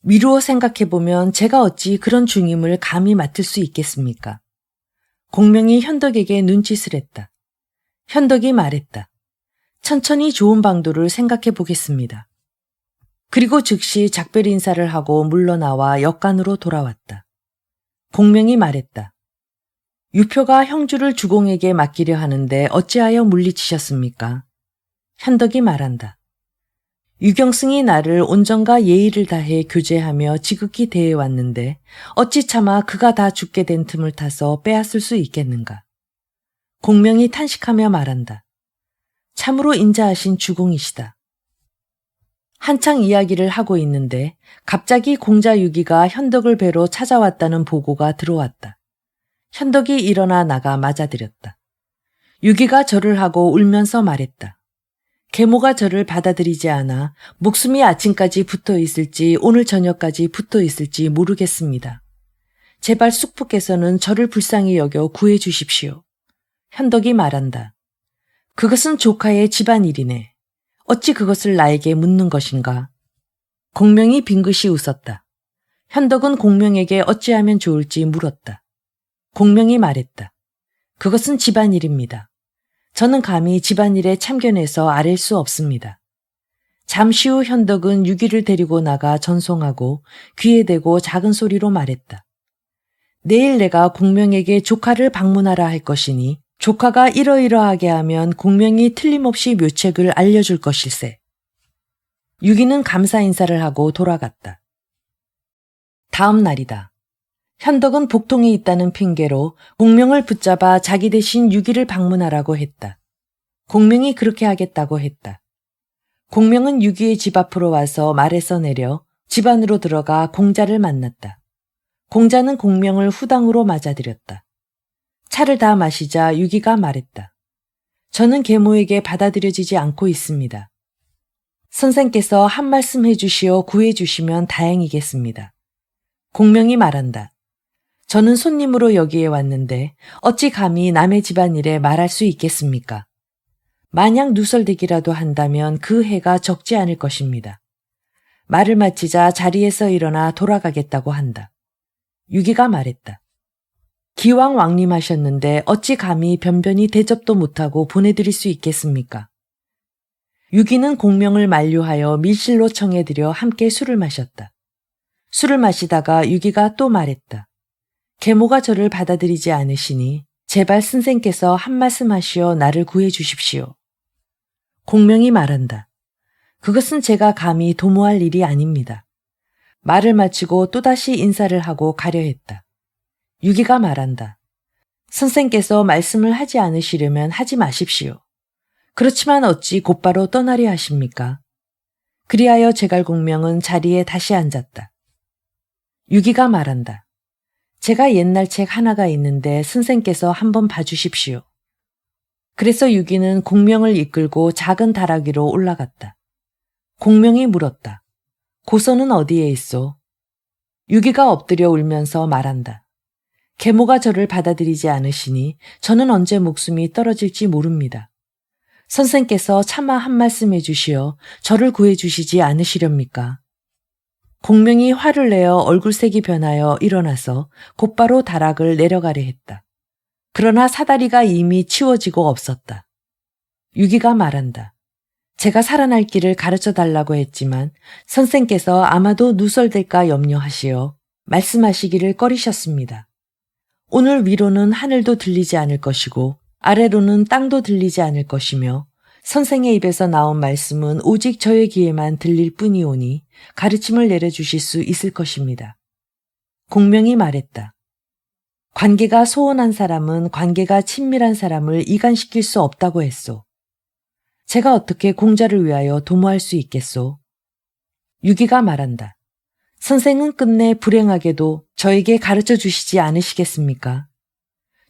미루어 생각해보면 제가 어찌 그런 중임을 감히 맡을 수 있겠습니까? 공명이 현덕에게 눈짓을 했다. 현덕이 말했다. 천천히 좋은 방도를 생각해 보겠습니다. 그리고 즉시 작별 인사를 하고 물러나와 역관으로 돌아왔다. 공명이 말했다. 유표가 형주를 주공에게 맡기려 하는데 어찌하여 물리치셨습니까? 현덕이 말한다. 유경승이 나를 온정과 예의를 다해 교제하며 지극히 대해왔는데 어찌 차마 그가 다 죽게 된 틈을 타서 빼앗을 수 있겠는가. 공명이 탄식하며 말한다. 참으로 인자하신 주공이시다. 한창 이야기를 하고 있는데 갑자기 공자 유기가 현덕을 뵈러 찾아왔다는 보고가 들어왔다. 현덕이 일어나 나가 맞아들였다. 유기가 절을 하고 울면서 말했다. 계모가 저를 받아들이지 않아 목숨이 아침까지 붙어 있을지 오늘 저녁까지 붙어 있을지 모르겠습니다. 제발 숙부께서는 저를 불쌍히 여겨 구해 주십시오. 현덕이 말한다. 그것은 조카의 집안일이네. 어찌 그것을 나에게 묻는 것인가? 공명이 빙긋이 웃었다. 현덕은 공명에게 어찌하면 좋을지 물었다. 공명이 말했다. 그것은 집안일입니다. 저는 감히 집안일에 참견해서 아랠 수 없습니다. 잠시 후 현덕은 유기를 데리고 나가 전송하고 귀에 대고 작은 소리로 말했다. 내일 내가 공명에게 조카를 방문하라 할 것이니 조카가 이러이러하게 하면 공명이 틀림없이 묘책을 알려줄 것일세. 유기는 감사 인사를 하고 돌아갔다. 다음 날이다. 현덕은 복통에 있다는 핑계로 공명을 붙잡아 자기 대신 유기를 방문하라고 했다. 공명이 그렇게 하겠다고 했다. 공명은 유기의 집 앞으로 와서 말에서 내려 집 안으로 들어가 공자를 만났다. 공자는 공명을 후당으로 맞아들였다. 차를 다 마시자 유기가 말했다. 저는 계모에게 받아들여지지 않고 있습니다. 선생께서 한 말씀 해주시어 구해주시면 다행이겠습니다. 공명이 말한다. 저는 손님으로 여기에 왔는데 어찌 감히 남의 집안일에 말할 수 있겠습니까? 만약 누설대기라도 한다면 그 해가 적지 않을 것입니다. 말을 마치자 자리에서 일어나 돌아가겠다고 한다. 유기가 말했다. 기왕 왕림하셨는데 어찌 감히 변변히 대접도 못하고 보내드릴 수 있겠습니까? 유기는 공명을 만류하여 밀실로 청해들여 함께 술을 마셨다. 술을 마시다가 유기가 또 말했다. 계모가 저를 받아들이지 않으시니 제발 선생께서 한 말씀 하시어 나를 구해 주십시오. 공명이 말한다. 그것은 제가 감히 도모할 일이 아닙니다. 말을 마치고 또다시 인사를 하고 가려 했다. 유기가 말한다. 선생께서 말씀을 하지 않으시려면 하지 마십시오. 그렇지만 어찌 곧바로 떠나려 하십니까? 그리하여 제갈공명은 자리에 다시 앉았다. 유기가 말한다. 제가 옛날 책 하나가 있는데 선생께서 한번 봐주십시오. 그래서 유기는 공명을 이끌고 작은 다락위로 올라갔다. 공명이 물었다. 고서는 어디에 있소? 유기가 엎드려 울면서 말한다. 계모가 저를 받아들이지 않으시니 저는 언제 목숨이 떨어질지 모릅니다. 선생께서 차마 한 말씀 해주시어 저를 구해주시지 않으시렵니까? 공명이 화를 내어 얼굴색이 변하여 일어나서 곧바로 다락을 내려가려 했다. 그러나 사다리가 이미 치워지고 없었다. 유기가 말한다. 제가 살아날 길을 가르쳐 달라고 했지만 선생께서 아마도 누설될까 염려하시어 말씀하시기를 꺼리셨습니다. 오늘 위로는 하늘도 들리지 않을 것이고 아래로는 땅도 들리지 않을 것이며 선생의 입에서 나온 말씀은 오직 저의 귀에만 들릴 뿐이오니 가르침을 내려주실 수 있을 것입니다. 공명이 말했다. 관계가 소원한 사람은 관계가 친밀한 사람을 이간시킬 수 없다고 했소. 제가 어떻게 공자를 위하여 도모할 수 있겠소? 유기가 말한다. 선생은 끝내 불행하게도 저에게 가르쳐 주시지 않으시겠습니까?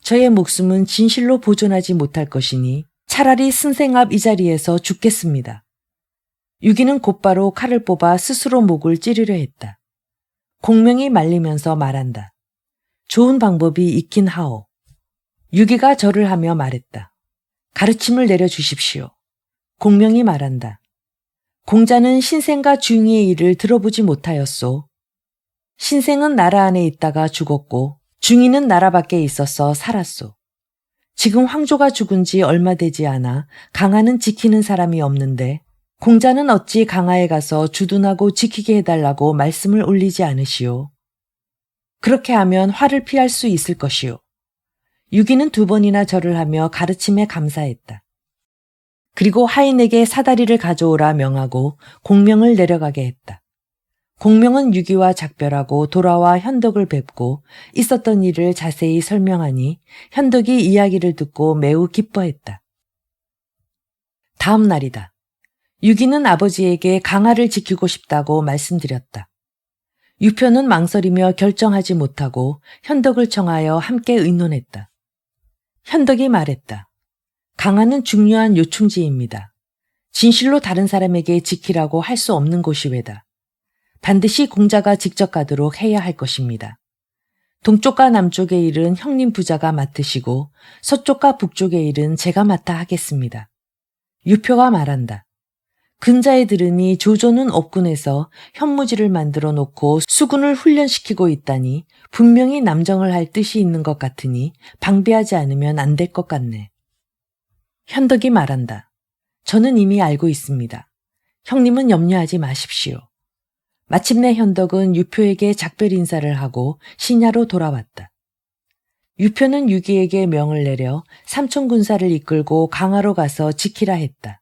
저의 목숨은 진실로 보존하지 못할 것이니 차라리 선생 앞 이 자리에서 죽겠습니다. 유기는 곧바로 칼을 뽑아 스스로 목을 찌르려 했다. 공명이 말리면서 말한다. 좋은 방법이 있긴 하오. 유기가 절을 하며 말했다. 가르침을 내려주십시오. 공명이 말한다. 공자는 신생과 중의의 일을 들어보지 못하였소. 신생은 나라 안에 있다가 죽었고 중의는 나라 밖에 있어서 살았소. 지금 황조가 죽은 지 얼마 되지 않아 강하는 지키는 사람이 없는데 공자는 어찌 강하에 가서 주둔하고 지키게 해달라고 말씀을 올리지 않으시오. 그렇게 하면 화를 피할 수 있을 것이오. 유기는 2번이나 절을 하며 가르침에 감사했다. 그리고 하인에게 사다리를 가져오라 명하고 공명을 내려가게 했다. 공명은 유기와 작별하고 돌아와 현덕을 뵙고 있었던 일을 자세히 설명하니 현덕이 이야기를 듣고 매우 기뻐했다. 다음 날이다. 유기는 아버지에게 강하를 지키고 싶다고 말씀드렸다. 유표는 망설이며 결정하지 못하고 현덕을 청하여 함께 의논했다. 현덕이 말했다. 강하는 중요한 요충지입니다. 진실로 다른 사람에게 지키라고 할 수 없는 곳이 왜다. 반드시 공자가 직접 가도록 해야 할 것입니다. 동쪽과 남쪽의 일은 형님 부자가 맡으시고 서쪽과 북쪽의 일은 제가 맡아 하겠습니다. 유표가 말한다. 근자에 들으니 조조는 업군에서 현무지를 만들어 놓고 수군을 훈련시키고 있다니 분명히 남정을 할 뜻이 있는 것 같으니 방비하지 않으면 안 될 것 같네. 현덕이 말한다. 저는 이미 알고 있습니다. 형님은 염려하지 마십시오. 마침내 현덕은 유표에게 작별 인사를 하고 신야로 돌아왔다. 유표는 유기에게 명을 내려 삼촌 군사를 이끌고 강화로 가서 지키라 했다.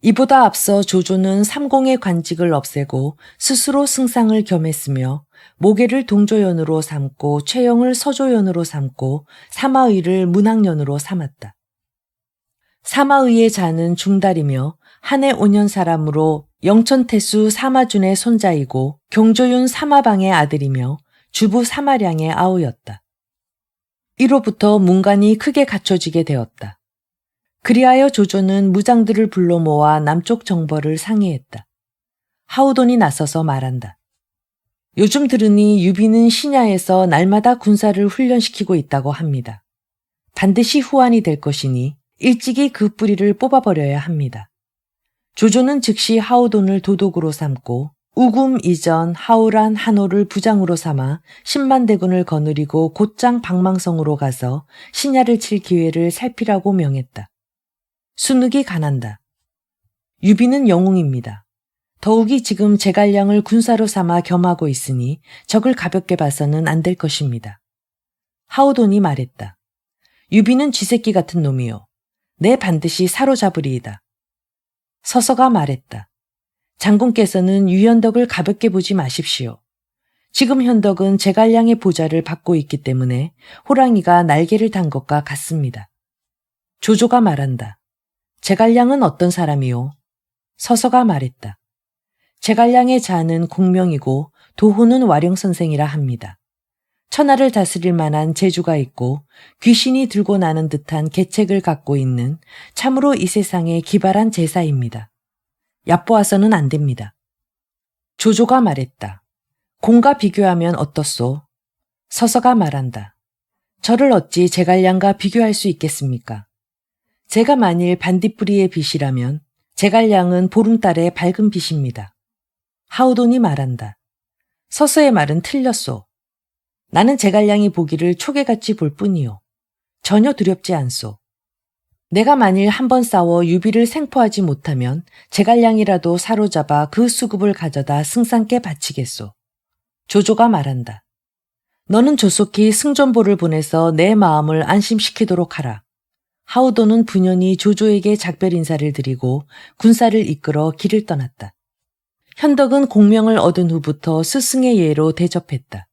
이보다 앞서 조조는 삼공의 관직을 없애고 스스로 승상을 겸했으며 모계를 동조연으로 삼고 최영을 서조연으로 삼고 사마의를 문학연으로 삼았다. 사마의의 자는 중달이며 한해 5년 사람으로 영천태수 사마준의 손자이고 경조윤 사마방의 아들이며 주부 사마량의 아우였다. 이로부터 문관이 크게 갖춰지게 되었다. 그리하여 조조는 무장들을 불러 모아 남쪽 정벌을 상의했다. 하우돈이 나서서 말한다. 요즘 들으니 유비는 신야에서 날마다 군사를 훈련시키고 있다고 합니다. 반드시 후환이 될 것이니 일찍이 그 뿌리를 뽑아버려야 합니다. 조조는 즉시 하우돈을 도독으로 삼고 우금 이전 하우란 한호를 부장으로 삼아 10만 대군을 거느리고 곧장 박망성으로 가서 신야를 칠 기회를 살피라고 명했다. 순욱이 간한다. 유비는 영웅입니다. 더욱이 지금 제갈량을 군사로 삼아 겸하고 있으니 적을 가볍게 봐서는 안 될 것입니다. 하우돈이 말했다. 유비는 쥐새끼 같은 놈이요. 내 반드시 사로잡으리이다. 서서가 말했다. 장군께서는 유현덕을 가볍게 보지 마십시오. 지금 현덕은 제갈량의 보좌를 받고 있기 때문에 호랑이가 날개를 단 것과 같습니다. 조조가 말한다. 제갈량은 어떤 사람이요? 서서가 말했다. 제갈량의 자는 공명이고 도호는 와룡선생이라 합니다. 천하를 다스릴 만한 재주가 있고 귀신이 들고 나는 듯한 계책을 갖고 있는 참으로 이 세상에 기발한 제사입니다. 얕보아서는 안 됩니다. 조조가 말했다. 공과 비교하면 어떻소? 서서가 말한다. 저를 어찌 제갈량과 비교할 수 있겠습니까? 제가 만일 반딧불이의 빛이라면 제갈량은 보름달의 밝은 빛입니다. 하우돈이 말한다. 서서의 말은 틀렸소. 나는 제갈량이 보기를 초계같이 볼 뿐이요. 전혀 두렵지 않소. 내가 만일 한번 싸워 유비를 생포하지 못하면 제갈량이라도 사로잡아 그 수급을 가져다 승상께 바치겠소. 조조가 말한다. 너는 조속히 승전보를 보내서 내 마음을 안심시키도록 하라. 하우돈은 분연히 조조에게 작별 인사를 드리고 군사를 이끌어 길을 떠났다. 현덕은 공명을 얻은 후부터 스승의 예로 대접했다.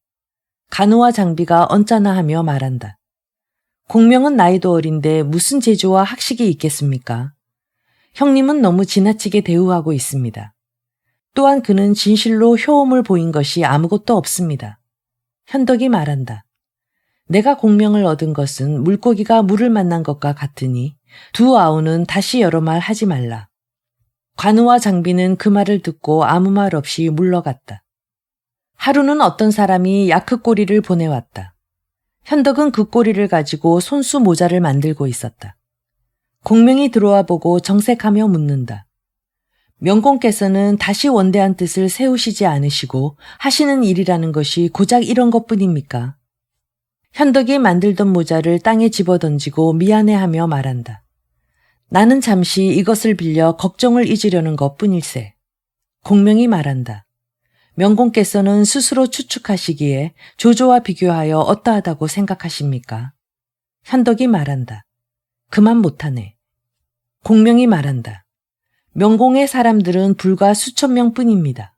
간호와 장비가 언짢아 하며 말한다. 공명은 나이도 어린데 무슨 재주와 학식이 있겠습니까? 형님은 너무 지나치게 대우하고 있습니다. 또한 그는 진실로 효험을 보인 것이 아무것도 없습니다. 현덕이 말한다. 내가 공명을 얻은 것은 물고기가 물을 만난 것과 같으니 두 아우는 다시 여러 말 하지 말라. 관우와 장비는 그 말을 듣고 아무 말 없이 물러갔다. 하루는 어떤 사람이 야크꼬리를 보내왔다. 현덕은 그 꼬리를 가지고 손수 모자를 만들고 있었다. 공명이 들어와 보고 정색하며 묻는다. 명공께서는 다시 원대한 뜻을 세우시지 않으시고 하시는 일이라는 것이 고작 이런 것뿐입니까? 현덕이 만들던 모자를 땅에 집어던지고 미안해하며 말한다. 나는 잠시 이것을 빌려 걱정을 잊으려는 것뿐일세. 공명이 말한다. 명공께서는 스스로 추측하시기에 조조와 비교하여 어떠하다고 생각하십니까? 현덕이 말한다. 그만 못하네. 공명이 말한다. 명공의 사람들은 불과 수천 명뿐입니다.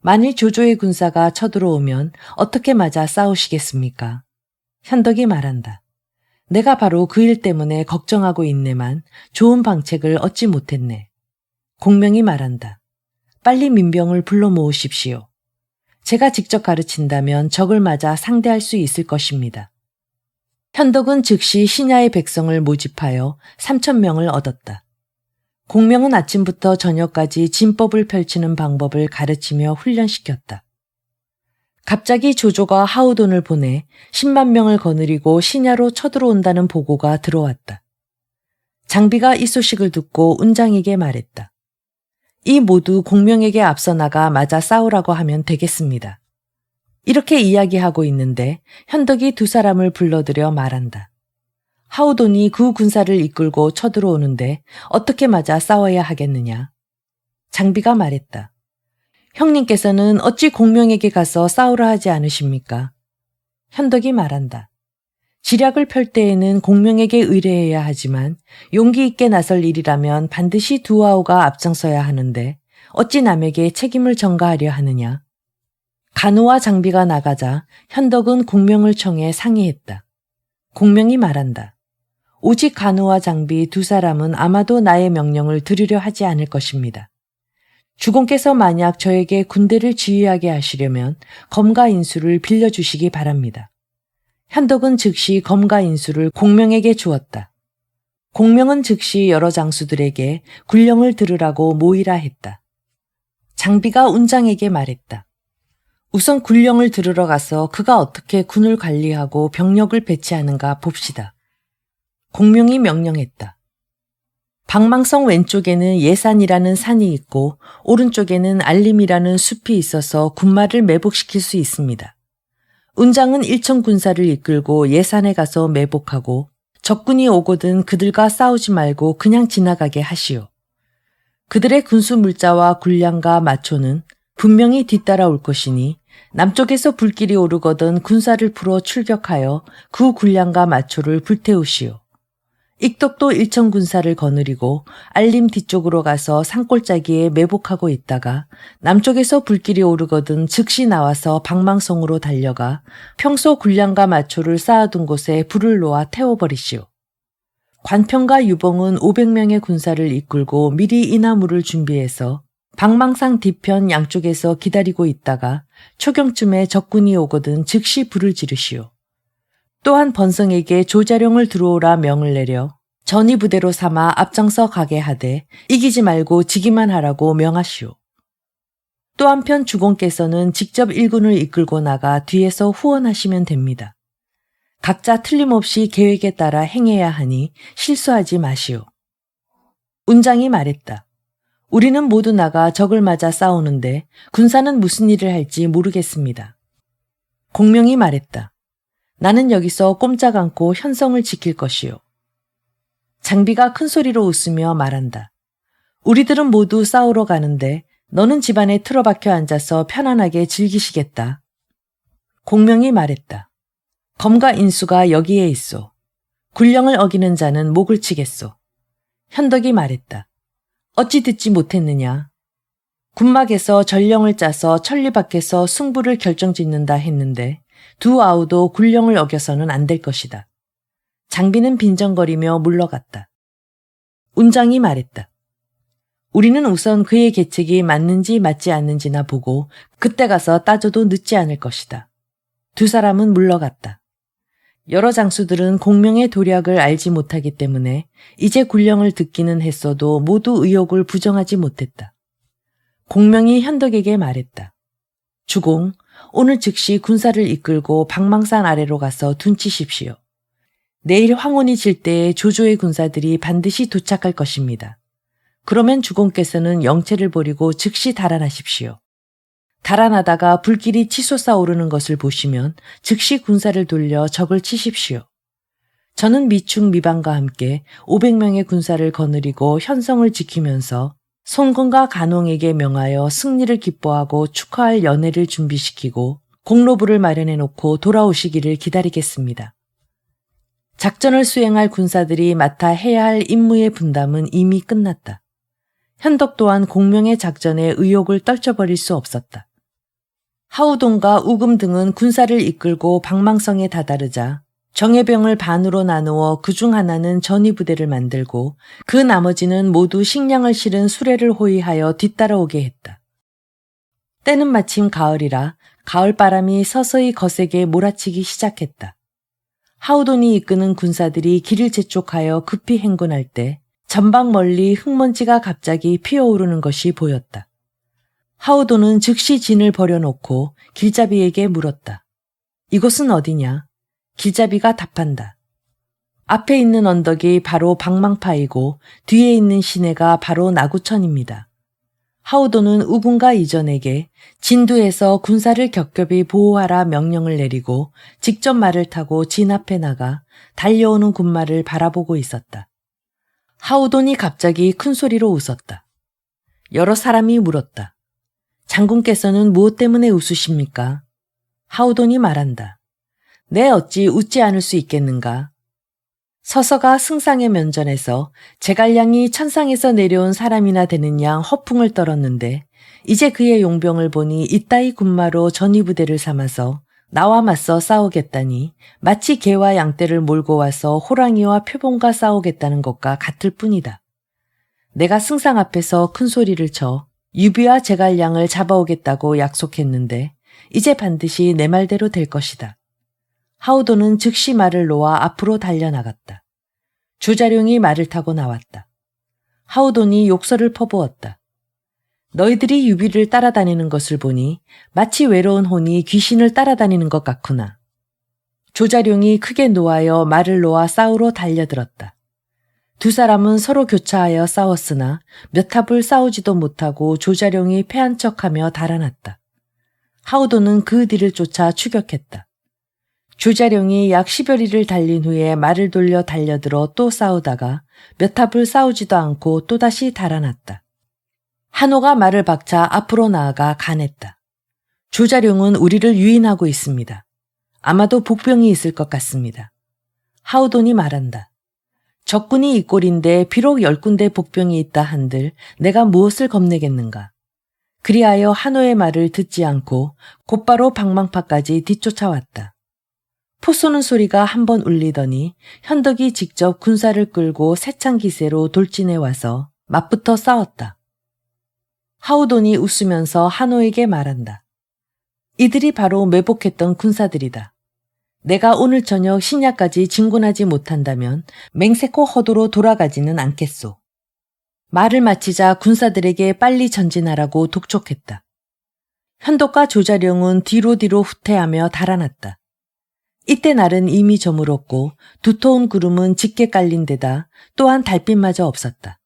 만일 조조의 군사가 쳐들어오면 어떻게 맞아 싸우시겠습니까? 현덕이 말한다. 내가 바로 그 일 때문에 걱정하고 있네만 좋은 방책을 얻지 못했네. 공명이 말한다. 빨리 민병을 불러 모으십시오. 제가 직접 가르친다면 적을 맞아 상대할 수 있을 것입니다. 현덕은 즉시 신야의 백성을 모집하여 3,000명을 얻었다. 공명은 아침부터 저녁까지 진법을 펼치는 방법을 가르치며 훈련시켰다. 갑자기 조조가 하우돈을 보내 10만 명을 거느리고 신야로 쳐들어온다는 보고가 들어왔다. 장비가 이 소식을 듣고 운장에게 말했다. 이 모두 공명에게 앞서 나가 맞아 싸우라고 하면 되겠습니다. 이렇게 이야기하고 있는데 현덕이 두 사람을 불러들여 말한다. 하우돈이 그 군사를 이끌고 쳐들어오는데 어떻게 맞아 싸워야 하겠느냐. 장비가 말했다. 형님께서는 어찌 공명에게 가서 싸우라 하지 않으십니까? 현덕이 말한다. 지략을 펼 때에는 공명에게 의뢰해야 하지만 용기 있게 나설 일이라면 반드시 두아우가 앞장서야 하는데 어찌 남에게 책임을 전가하려 하느냐. 간우와 장비가 나가자 현덕은 공명을 청해 상의했다. 공명이 말한다. 오직 간우와 장비 두 사람은 아마도 나의 명령을 들으려 하지 않을 것입니다. 주공께서 만약 저에게 군대를 지휘하게 하시려면 검과 인수를 빌려주시기 바랍니다. 현덕은 즉시 검과 인수를 공명에게 주었다. 공명은 즉시 여러 장수들에게 군령을 들으라고 모이라 했다. 장비가 운장에게 말했다. 우선 군령을 들으러 가서 그가 어떻게 군을 관리하고 병력을 배치하는가 봅시다. 공명이 명령했다. 방망성 왼쪽에는 예산이라는 산이 있고 오른쪽에는 알림이라는 숲이 있어서 군마를 매복시킬 수 있습니다. 운장은 1천 군사를 이끌고 예산에 가서 매복하고 적군이 오거든 그들과 싸우지 말고 그냥 지나가게 하시오. 그들의 군수 물자와 군량과 마초는 분명히 뒤따라올 것이니 남쪽에서 불길이 오르거든 군사를 풀어 출격하여 그 군량과 마초를 불태우시오. 익독도 1천 군사를 거느리고 알림 뒤쪽으로 가서 산골짜기에 매복하고 있다가 남쪽에서 불길이 오르거든 즉시 나와서 방망성으로 달려가 평소 군량과 마초를 쌓아둔 곳에 불을 놓아 태워버리시오. 관평과 유봉은 500명의 군사를 이끌고 미리 이나무를 준비해서 방망상 뒤편 양쪽에서 기다리고 있다가 초경쯤에 적군이 오거든 즉시 불을 지르시오. 또한 번성에게 조자룡을 들어오라 명을 내려 전이 부대로 삼아 앞장서 가게 하되 이기지 말고 지기만 하라고 명하시오. 또 한편 주공께서는 직접 일군을 이끌고 나가 뒤에서 후원하시면 됩니다. 각자 틀림없이 계획에 따라 행해야 하니 실수하지 마시오. 운장이 말했다. 우리는 모두 나가 적을 맞아 싸우는데 군사는 무슨 일을 할지 모르겠습니다. 공명이 말했다. 나는 여기서 꼼짝 않고 현성을 지킬 것이오. 장비가 큰 소리로 웃으며 말한다. 우리들은 모두 싸우러 가는데 너는 집안에 틀어박혀 앉아서 편안하게 즐기시겠다. 공명이 말했다. 검과 인수가 여기에 있소. 군령을 어기는 자는 목을 치겠소. 현덕이 말했다. 어찌 듣지 못했느냐. 군막에서 전령을 짜서 천리 밖에서 승부를 결정짓는다 했는데 두 아우도 군령을 어겨서는 안 될 것이다. 장비는 빈정거리며 물러갔다. 운장이 말했다. 우리는 우선 그의 계책이 맞는지 맞지 않는지나 보고 그때 가서 따져도 늦지 않을 것이다. 두 사람은 물러갔다. 여러 장수들은 공명의 도략을 알지 못하기 때문에 이제 군령을 듣기는 했어도 모두 의혹을 부정하지 못했다. 공명이 현덕에게 말했다. 주공, 오늘 즉시 군사를 이끌고 방망산 아래로 가서 둔치십시오. 내일 황혼이 질 때에 조조의 군사들이 반드시 도착할 것입니다. 그러면 주공께서는 영체를 버리고 즉시 달아나십시오. 달아나다가 불길이 치솟아 오르는 것을 보시면 즉시 군사를 돌려 적을 치십시오. 저는 미충 미방과 함께 500명의 군사를 거느리고 현성을 지키면서 손건과 간홍에게 명하여 승리를 기뻐하고 축하할 연회를 준비시키고 공로부를 마련해 놓고 돌아오시기를 기다리겠습니다. 작전을 수행할 군사들이 맡아 해야 할 임무의 분담은 이미 끝났다. 현덕 또한 공명의 작전에 의욕을 떨쳐버릴 수 없었다. 하우돈과 우금 등은 군사를 이끌고 방망성에 다다르자 정예병을 반으로 나누어 그중 하나는 전위부대를 만들고 그 나머지는 모두 식량을 실은 수레를 호위하여 뒤따라오게 했다. 때는 마침 가을이라 가을바람이 서서히 거세게 몰아치기 시작했다. 하우돈이 이끄는 군사들이 길을 재촉하여 급히 행군할 때 전방 멀리 흙먼지가 갑자기 피어오르는 것이 보였다. 하우돈은 즉시 진을 버려놓고 길잡이에게 물었다. 이곳은 어디냐? 길잡이가 답한다. 앞에 있는 언덕이 바로 방망파이고 뒤에 있는 시내가 바로 나구천입니다. 하우도는 우군과 이전에게 진두에서 군사를 겹겹이 보호하라 명령을 내리고 직접 말을 타고 진 앞에 나가 달려오는 군마를 바라보고 있었다. 하우돈이 갑자기 큰 소리로 웃었다. 여러 사람이 물었다. 장군께서는 무엇 때문에 웃으십니까? 하우돈이 말한다. 내 어찌 웃지 않을 수 있겠는가? 서서가 승상의 면전에서 제갈량이 천상에서 내려온 사람이나 되는 양 허풍을 떨었는데 이제 그의 용병을 보니 이따위 군마로 전위부대를 삼아서 나와 맞서 싸우겠다니 마치 개와 양떼를 몰고 와서 호랑이와 표범과 싸우겠다는 것과 같을 뿐이다. 내가 승상 앞에서 큰 소리를 쳐 유비와 제갈량을 잡아오겠다고 약속했는데 이제 반드시 내 말대로 될 것이다. 하우도는 즉시 말을 놓아 앞으로 달려나갔다. 주자룡이 말을 타고 나왔다. 하우돈이 욕설을 퍼부었다. 너희들이 유비를 따라다니는 것을 보니 마치 외로운 혼이 귀신을 따라다니는 것 같구나. 조자룡이 크게 노하여 말을 놓아 싸우러 달려들었다. 두 사람은 서로 교차하여 싸웠으나 몇 합을 싸우지도 못하고 조자룡이 패한 척하며 달아났다. 하우돈은 그 뒤를 쫓아 추격했다. 조자룡이 약 10여 리를 달린 후에 말을 돌려 달려들어 또 싸우다가 몇 합을 싸우지도 않고 또다시 달아났다. 한호가 말을 박차 앞으로 나아가 간했다. 조자룡은 우리를 유인하고 있습니다. 아마도 복병이 있을 것 같습니다. 하우돈이 말한다. 적군이 이 꼴인데 비록 10군데 복병이 있다 한들 내가 무엇을 겁내겠는가. 그리하여 한호의 말을 듣지 않고 곧바로 방망파까지 뒤쫓아왔다. 포 쏘는 소리가 한 번 울리더니 현덕이 직접 군사를 끌고 세찬 기세로 돌진해 와서 맞붙어 싸웠다. 하우돈이 웃으면서 한호에게 말한다. 이들이 바로 매복했던 군사들이다. 내가 오늘 저녁 신야까지 진군하지 못한다면 맹세코 허도로 돌아가지는 않겠소. 말을 마치자 군사들에게 빨리 전진하라고 독촉했다. 현덕과 조자룡은 뒤로 후퇴하며 달아났다. 이때 날은 이미 저물었고 두터운 구름은 짙게 깔린 데다 또한 달빛마저 없었다.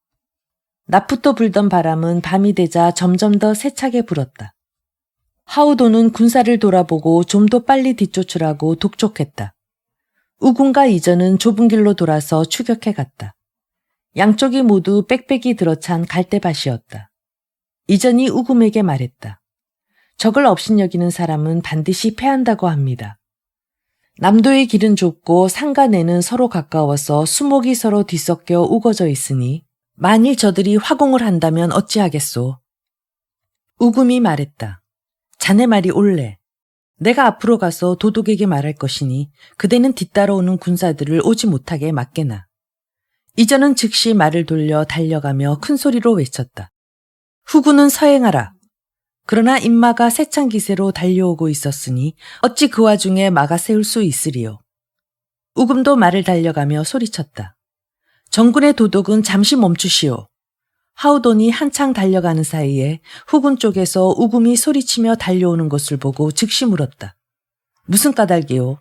낮부터 불던 바람은 밤이 되자 점점 더 세차게 불었다. 하우도는 군사를 돌아보고 좀 더 빨리 뒤쫓으라고 독촉했다. 우군과 이전은 좁은 길로 돌아서 추격해 갔다. 양쪽이 모두 빽빽이 들어찬 갈대밭이었다. 이전이 우금에게 말했다. 적을 업신여기는 사람은 반드시 패한다고 합니다. 남도의 길은 좁고 상간에는 서로 가까워서 수목이 서로 뒤섞여 우거져 있으니 만일 저들이 화공을 한다면 어찌하겠소. 우금이 말했다. 자네 말이 옳래. 내가 앞으로 가서 도독에게 말할 것이니 그대는 뒤따라오는 군사들을 오지 못하게 막게나. 이전은 즉시 말을 돌려 달려가며 큰 소리로 외쳤다. 후군은 서행하라. 그러나 인마가 세찬 기세로 달려오고 있었으니 어찌 그 와중에 막아 세울 수 있으리요. 우금도 말을 달려가며 소리쳤다. 정군의 도독은 잠시 멈추시오. 하우돈이 한창 달려가는 사이에 후군 쪽에서 우금이 소리치며 달려오는 것을 보고 즉시 물었다. 무슨 까닭이요?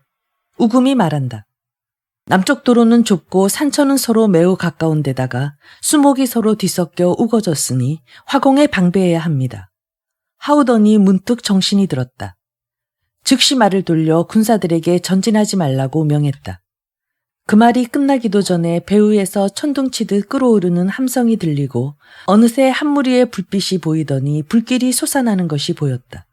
우금이 말한다. 남쪽 도로는 좁고 산천은 서로 매우 가까운 데다가 수목이 서로 뒤섞여 우거졌으니 화공에 방배해야 합니다. 하우돈이 문득 정신이 들었다. 즉시 말을 돌려 군사들에게 전진하지 말라고 명했다. 그 말이 끝나기도 전에 배후에서 천둥치듯 끓어오르는 함성이 들리고 어느새 한 무리의 불빛이 보이더니 불길이 솟아나는 것이 보였다.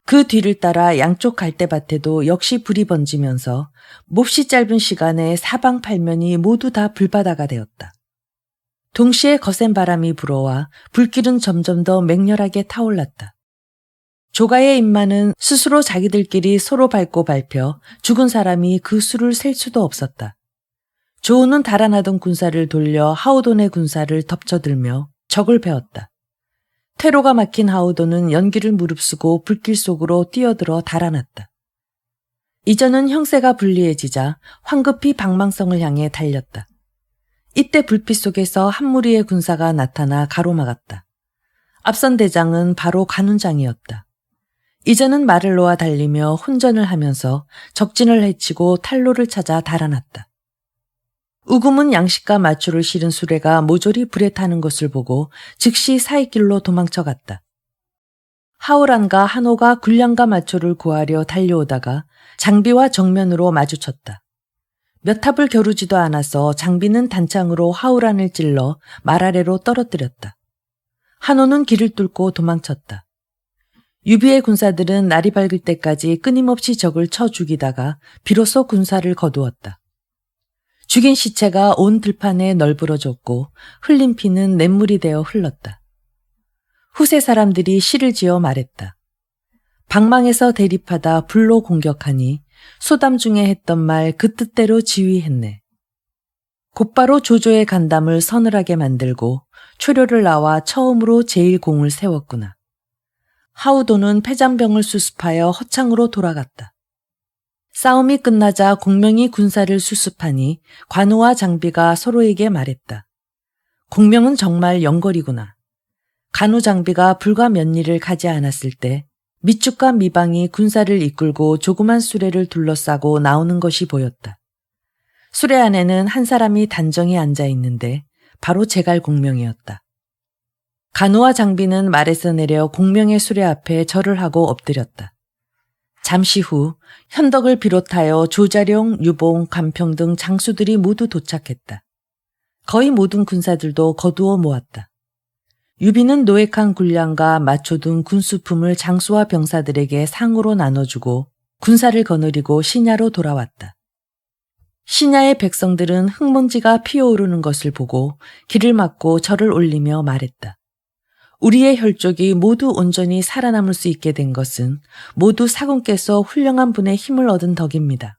그 뒤를 따라 양쪽 갈대밭에도 역시 불이 번지면서 몹시 짧은 시간에 사방팔면이 모두 다 불바다가 되었다. 동시에 거센 바람이 불어와 불길은 점점 더 맹렬하게 타올랐다. 조가의 인마는 스스로 자기들끼리 서로 밟고 밟혀 죽은 사람이 그 수를 셀 수도 없었다. 조우는 달아나던 군사를 돌려 하우돈의 군사를 덮쳐들며 적을 베었다. 퇴로가 막힌 하우돈은 연기를 무릅쓰고 불길 속으로 뛰어들어 달아났다. 이전은 형세가 불리해지자 황급히 방망성을 향해 달렸다. 이때 불빛 속에서 한 무리의 군사가 나타나 가로막았다. 앞선 대장은 바로 간운장이었다. 이전은 말을 놓아 달리며 혼전을 하면서 적진을 해치고 탈로를 찾아 달아났다. 우금은 양식과 마초를 실은 수레가 모조리 불에 타는 것을 보고 즉시 사이길로 도망쳐갔다. 하오란과 한호가 군량과 마초를 구하려 달려오다가 장비와 정면으로 마주쳤다. 몇 탑을 겨루지도 않아서 장비는 단창으로 하오란을 찔러 말 아래로 떨어뜨렸다. 한호는 길을 뚫고 도망쳤다. 유비의 군사들은 날이 밝을 때까지 끊임없이 적을 쳐 죽이다가 비로소 군사를 거두었다. 죽인 시체가 온 들판에 널브러졌고 흘린 피는 냇물이 되어 흘렀다. 후세 사람들이 시를 지어 말했다. 방망에서 대립하다 불로 공격하니 소담 중에 했던 말 그 뜻대로 지휘했네. 곧바로 조조의 간담을 서늘하게 만들고 초료를 나와 처음으로 제1공을 세웠구나. 하우도는 패잔병을 수습하여 허창으로 돌아갔다. 싸움이 끝나자 공명이 군사를 수습하니 관우와 장비가 서로에게 말했다. 공명은 정말 영걸이구나. 간우 장비가 불과 몇 리를 가지 않았을 때 밑죽과 미방이 군사를 이끌고 조그만 수레를 둘러싸고 나오는 것이 보였다. 수레 안에는 한 사람이 단정히 앉아 있는데 바로 제갈 공명이었다. 간우와 장비는 말에서 내려 공명의 수레 앞에 절을 하고 엎드렸다. 잠시 후 현덕을 비롯하여 조자룡, 유봉, 간평 등 장수들이 모두 도착했다. 거의 모든 군사들도 거두어 모았다. 유비는 노획한 군량과 마초 등 군수품을 장수와 병사들에게 상으로 나눠주고 군사를 거느리고 신야로 돌아왔다. 신야의 백성들은 흙먼지가 피어오르는 것을 보고 길을 막고 절을 올리며 말했다. 우리의 혈족이 모두 온전히 살아남을 수 있게 된 것은 모두 사군께서 훌륭한 분의 힘을 얻은 덕입니다.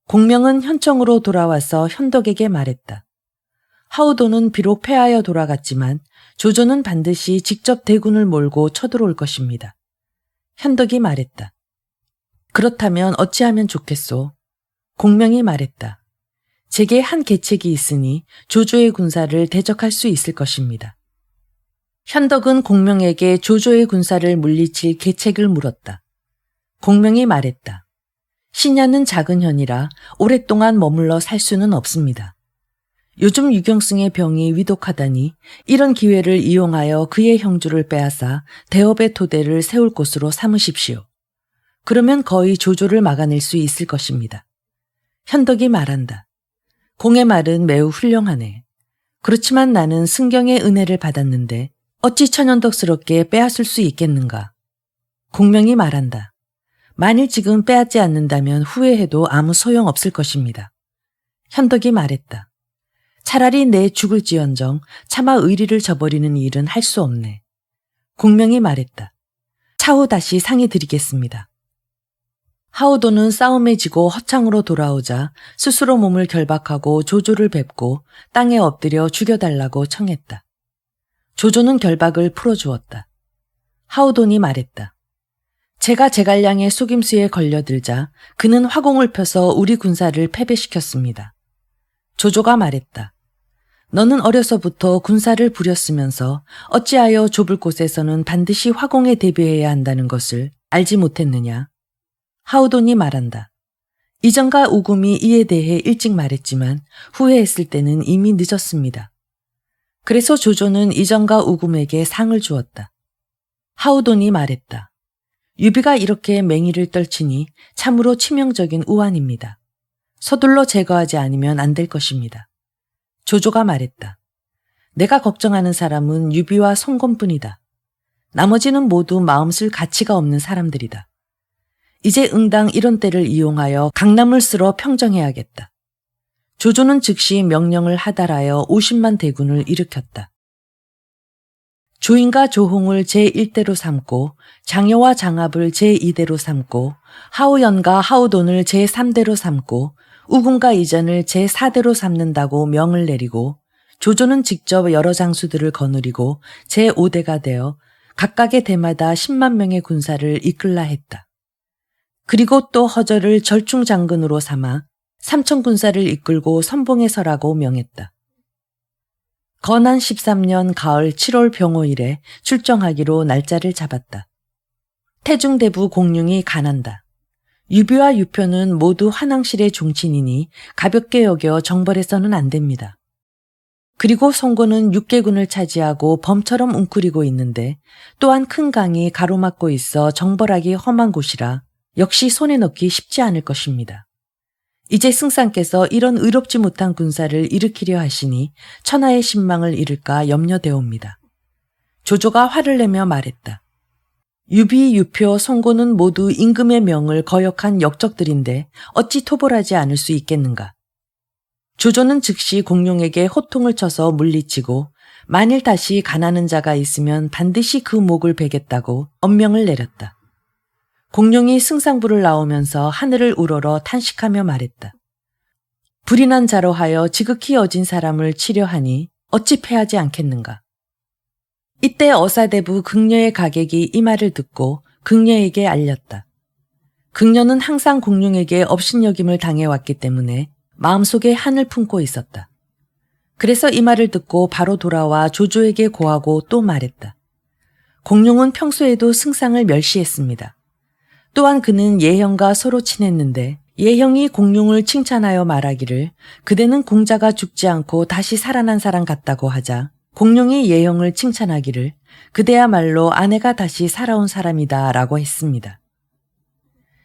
공명은 현청으로 돌아와서 현덕에게 말했다. 하우도는 비록 패하여 돌아갔지만 조조는 반드시 직접 대군을 몰고 쳐들어올 것입니다. 현덕이 말했다. 그렇다면 어찌하면 좋겠소? 공명이 말했다. 제게 한 계책이 있으니 조조의 군사를 대적할 수 있을 것입니다. 현덕은 공명에게 조조의 군사를 물리칠 계책을 물었다. 공명이 말했다. 신야는 작은 현이라 오랫동안 머물러 살 수는 없습니다. 요즘 유경승의 병이 위독하다니 이런 기회를 이용하여 그의 형주를 빼앗아 대업의 토대를 세울 곳으로 삼으십시오. 그러면 거의 조조를 막아낼 수 있을 것입니다. 현덕이 말한다. 공의 말은 매우 훌륭하네. 그렇지만 나는 승경의 은혜를 받았는데 어찌 천연덕스럽게 빼앗을 수 있겠는가? 공명이 말한다. 만일 지금 빼앗지 않는다면 후회해도 아무 소용없을 것입니다. 현덕이 말했다. 차라리 내 죽을지언정 차마 의리를 저버리는 일은 할 수 없네. 공명이 말했다. 차후 다시 상의 드리겠습니다. 하우도는 싸움에 지고 허창으로 돌아오자 스스로 몸을 결박하고 조조를 뵙고 땅에 엎드려 죽여달라고 청했다. 조조는 결박을 풀어주었다. 하우돈이 말했다. 제가 제갈량의 속임수에 걸려들자 그는 화공을 펴서 우리 군사를 패배시켰습니다. 조조가 말했다. 너는 어려서부터 군사를 부렸으면서 어찌하여 좁을 곳에서는 반드시 화공에 대비해야 한다는 것을 알지 못했느냐? 하우돈이 말한다. 이전과 우금이 이에 대해 일찍 말했지만 후회했을 때는 이미 늦었습니다. 그래서 조조는 이전과 우금에게 상을 주었다. 하우돈이 말했다. 유비가 이렇게 맹위를 떨치니 참으로 치명적인 우환입니다. 서둘러 제거하지 않으면 안 될 것입니다. 조조가 말했다. 내가 걱정하는 사람은 유비와 송건뿐이다. 나머지는 모두 마음 쓸 가치가 없는 사람들이다. 이제 응당 이런 때를 이용하여 강남을 쓸어 평정해야겠다. 조조는 즉시 명령을 하달하여 50만 대군을 일으켰다. 조인과 조홍을 제1대로 삼고 장여와 장압을 제2대로 삼고 하우연과 하우돈을 제3대로 삼고 우금과 이전을 제4대로 삼는다고 명을 내리고 조조는 직접 여러 장수들을 거느리고 제5대가 되어 각각의 대마다 10만 명의 군사를 이끌라 했다. 그리고 또 허저를 절충장군으로 삼아 3천 군사를 이끌고 선봉에 서라고 명했다. 건한 13년 가을 7월 병오일에 출정하기로 날짜를 잡았다. 태중대부 공룡이 간한다. 유비와 유표는 모두 환왕실의 종친이니 가볍게 여겨 정벌해서는 안 됩니다. 그리고 송고는 육계군을 차지하고 범처럼 웅크리고 있는데 또한 큰 강이 가로막고 있어 정벌하기 험한 곳이라 역시 손에 넣기 쉽지 않을 것입니다. 이제 승상께서 이런 의롭지 못한 군사를 일으키려 하시니 천하의 신망을 잃을까 염려되옵니다. 조조가 화를 내며 말했다. 유비, 유표, 송고는 모두 임금의 명을 거역한 역적들인데 어찌 토벌하지 않을 수 있겠는가. 조조는 즉시 공룡에게 호통을 쳐서 물리치고 만일 다시 가난한 자가 있으면 반드시 그 목을 베겠다고 엄명을 내렸다. 공룡이 승상부를 나오면서 하늘을 우러러 탄식하며 말했다. 불이 난 자로 하여 지극히 어진 사람을 치려 하니 어찌 패하지 않겠는가. 이때 어사대부 극녀의 가객이 이 말을 듣고 극녀에게 알렸다. 극녀는 항상 공룡에게 업신여김을 당해왔기 때문에 마음속에 한을 품고 있었다. 그래서 이 말을 듣고 바로 돌아와 조조에게 고하고 또 말했다. 공룡은 평소에도 승상을 멸시했습니다. 또한 그는 예형과 서로 친했는데 예형이 공룡을 칭찬하여 말하기를 그대는 공자가 죽지 않고 다시 살아난 사람 같다고 하자 공룡이 예형을 칭찬하기를 그대야말로 아내가 다시 살아온 사람이다 라고 했습니다.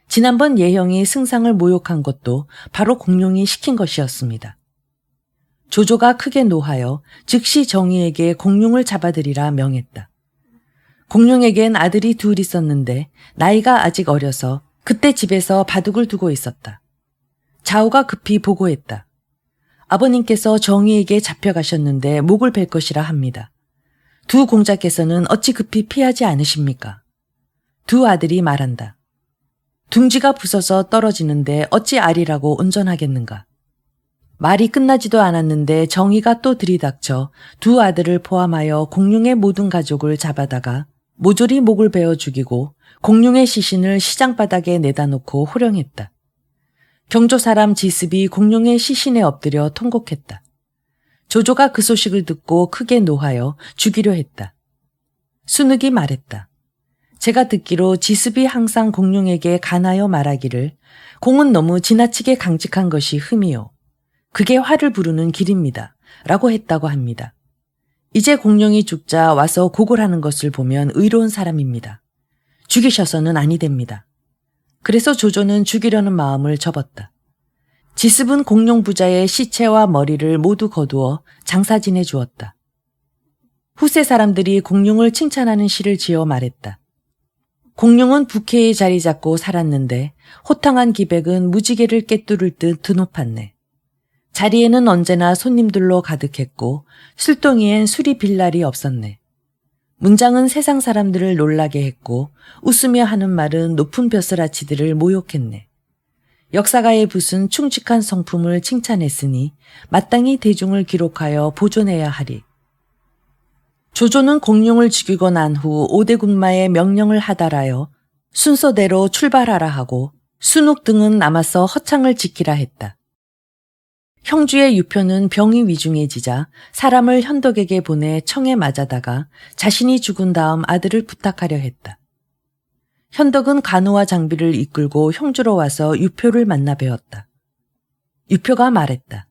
지난번 예형이 승상을 모욕한 것도 바로 공룡이 시킨 것이었습니다. 조조가 크게 노하여 즉시 정의에게 공룡을 잡아들이라 명했다. 공룡에겐 아들이 둘 있었는데 나이가 아직 어려서 그때 집에서 바둑을 두고 있었다. 자우가 급히 보고했다. 아버님께서 정의에게 잡혀가셨는데 목을 벨 것이라 합니다. 두 공자께서는 어찌 급히 피하지 않으십니까? 두 아들이 말한다. 둥지가 부서서 떨어지는데 어찌 아리라고 운전하겠는가? 말이 끝나지도 않았는데 정의가 또 들이닥쳐 두 아들을 포함하여 공룡의 모든 가족을 잡아다가 모조리 목을 베어 죽이고 공룡의 시신을 시장바닥에 내다 놓고 호령했다. 경조 사람 지습이 공룡의 시신에 엎드려 통곡했다. 조조가 그 소식을 듣고 크게 노하여 죽이려 했다. 순욱이 말했다. 제가 듣기로 지습이 항상 공룡에게 간하여 말하기를 공은 너무 지나치게 강직한 것이 흠이요. 그게 화를 부르는 길입니다. 라고 했다고 합니다. 이제 공룡이 죽자 와서 고골하는 것을 보면 의로운 사람입니다. 죽이셔서는 아니 됩니다. 그래서 조조는 죽이려는 마음을 접었다. 지습은 공룡 부자의 시체와 머리를 모두 거두어 장사 지내 주었다. 후세 사람들이 공룡을 칭찬하는 시를 지어 말했다. 공룡은 부캐에 자리 잡고 살았는데 호탕한 기백은 무지개를 꿰뚫을 듯 드높았네. 자리에는 언제나 손님들로 가득했고 술동이엔 술이 빌 날이 없었네. 문장은 세상 사람들을 놀라게 했고 웃으며 하는 말은 높은 벼슬아치들을 모욕했네. 역사가의 붓은 충직한 성품을 칭찬했으니 마땅히 대중을 기록하여 보존해야 하리. 조조는 공룡을 죽이고 난 후 5대 군마에 명령을 하달하여 순서대로 출발하라 하고 순욱 등은 남아서 허창을 지키라 했다. 형주의 유표는 병이 위중해지자 사람을 현덕에게 보내 청에 맞아다가 자신이 죽은 다음 아들을 부탁하려 했다. 현덕은 간호와 장비를 이끌고 형주로 와서 유표를 만나 뵈었다. 유표가 말했다.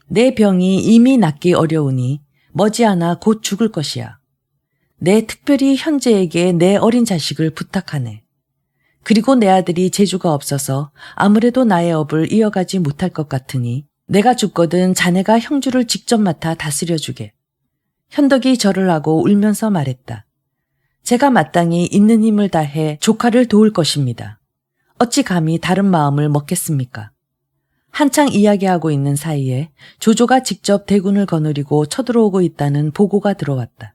내 병이 이미 낫기 어려우니 머지않아 곧 죽을 것이야. 내 특별히 현재에게 내 어린 자식을 부탁하네. 그리고 내 아들이 재주가 없어서 아무래도 나의 업을 이어가지 못할 것 같으니 내가 죽거든 자네가 형주를 직접 맡아 다스려주게. 현덕이 절을 하고 울면서 말했다. 제가 마땅히 있는 힘을 다해 조카를 도울 것입니다. 어찌 감히 다른 마음을 먹겠습니까? 한창 이야기하고 있는 사이에 조조가 직접 대군을 거느리고 쳐들어오고 있다는 보고가 들어왔다.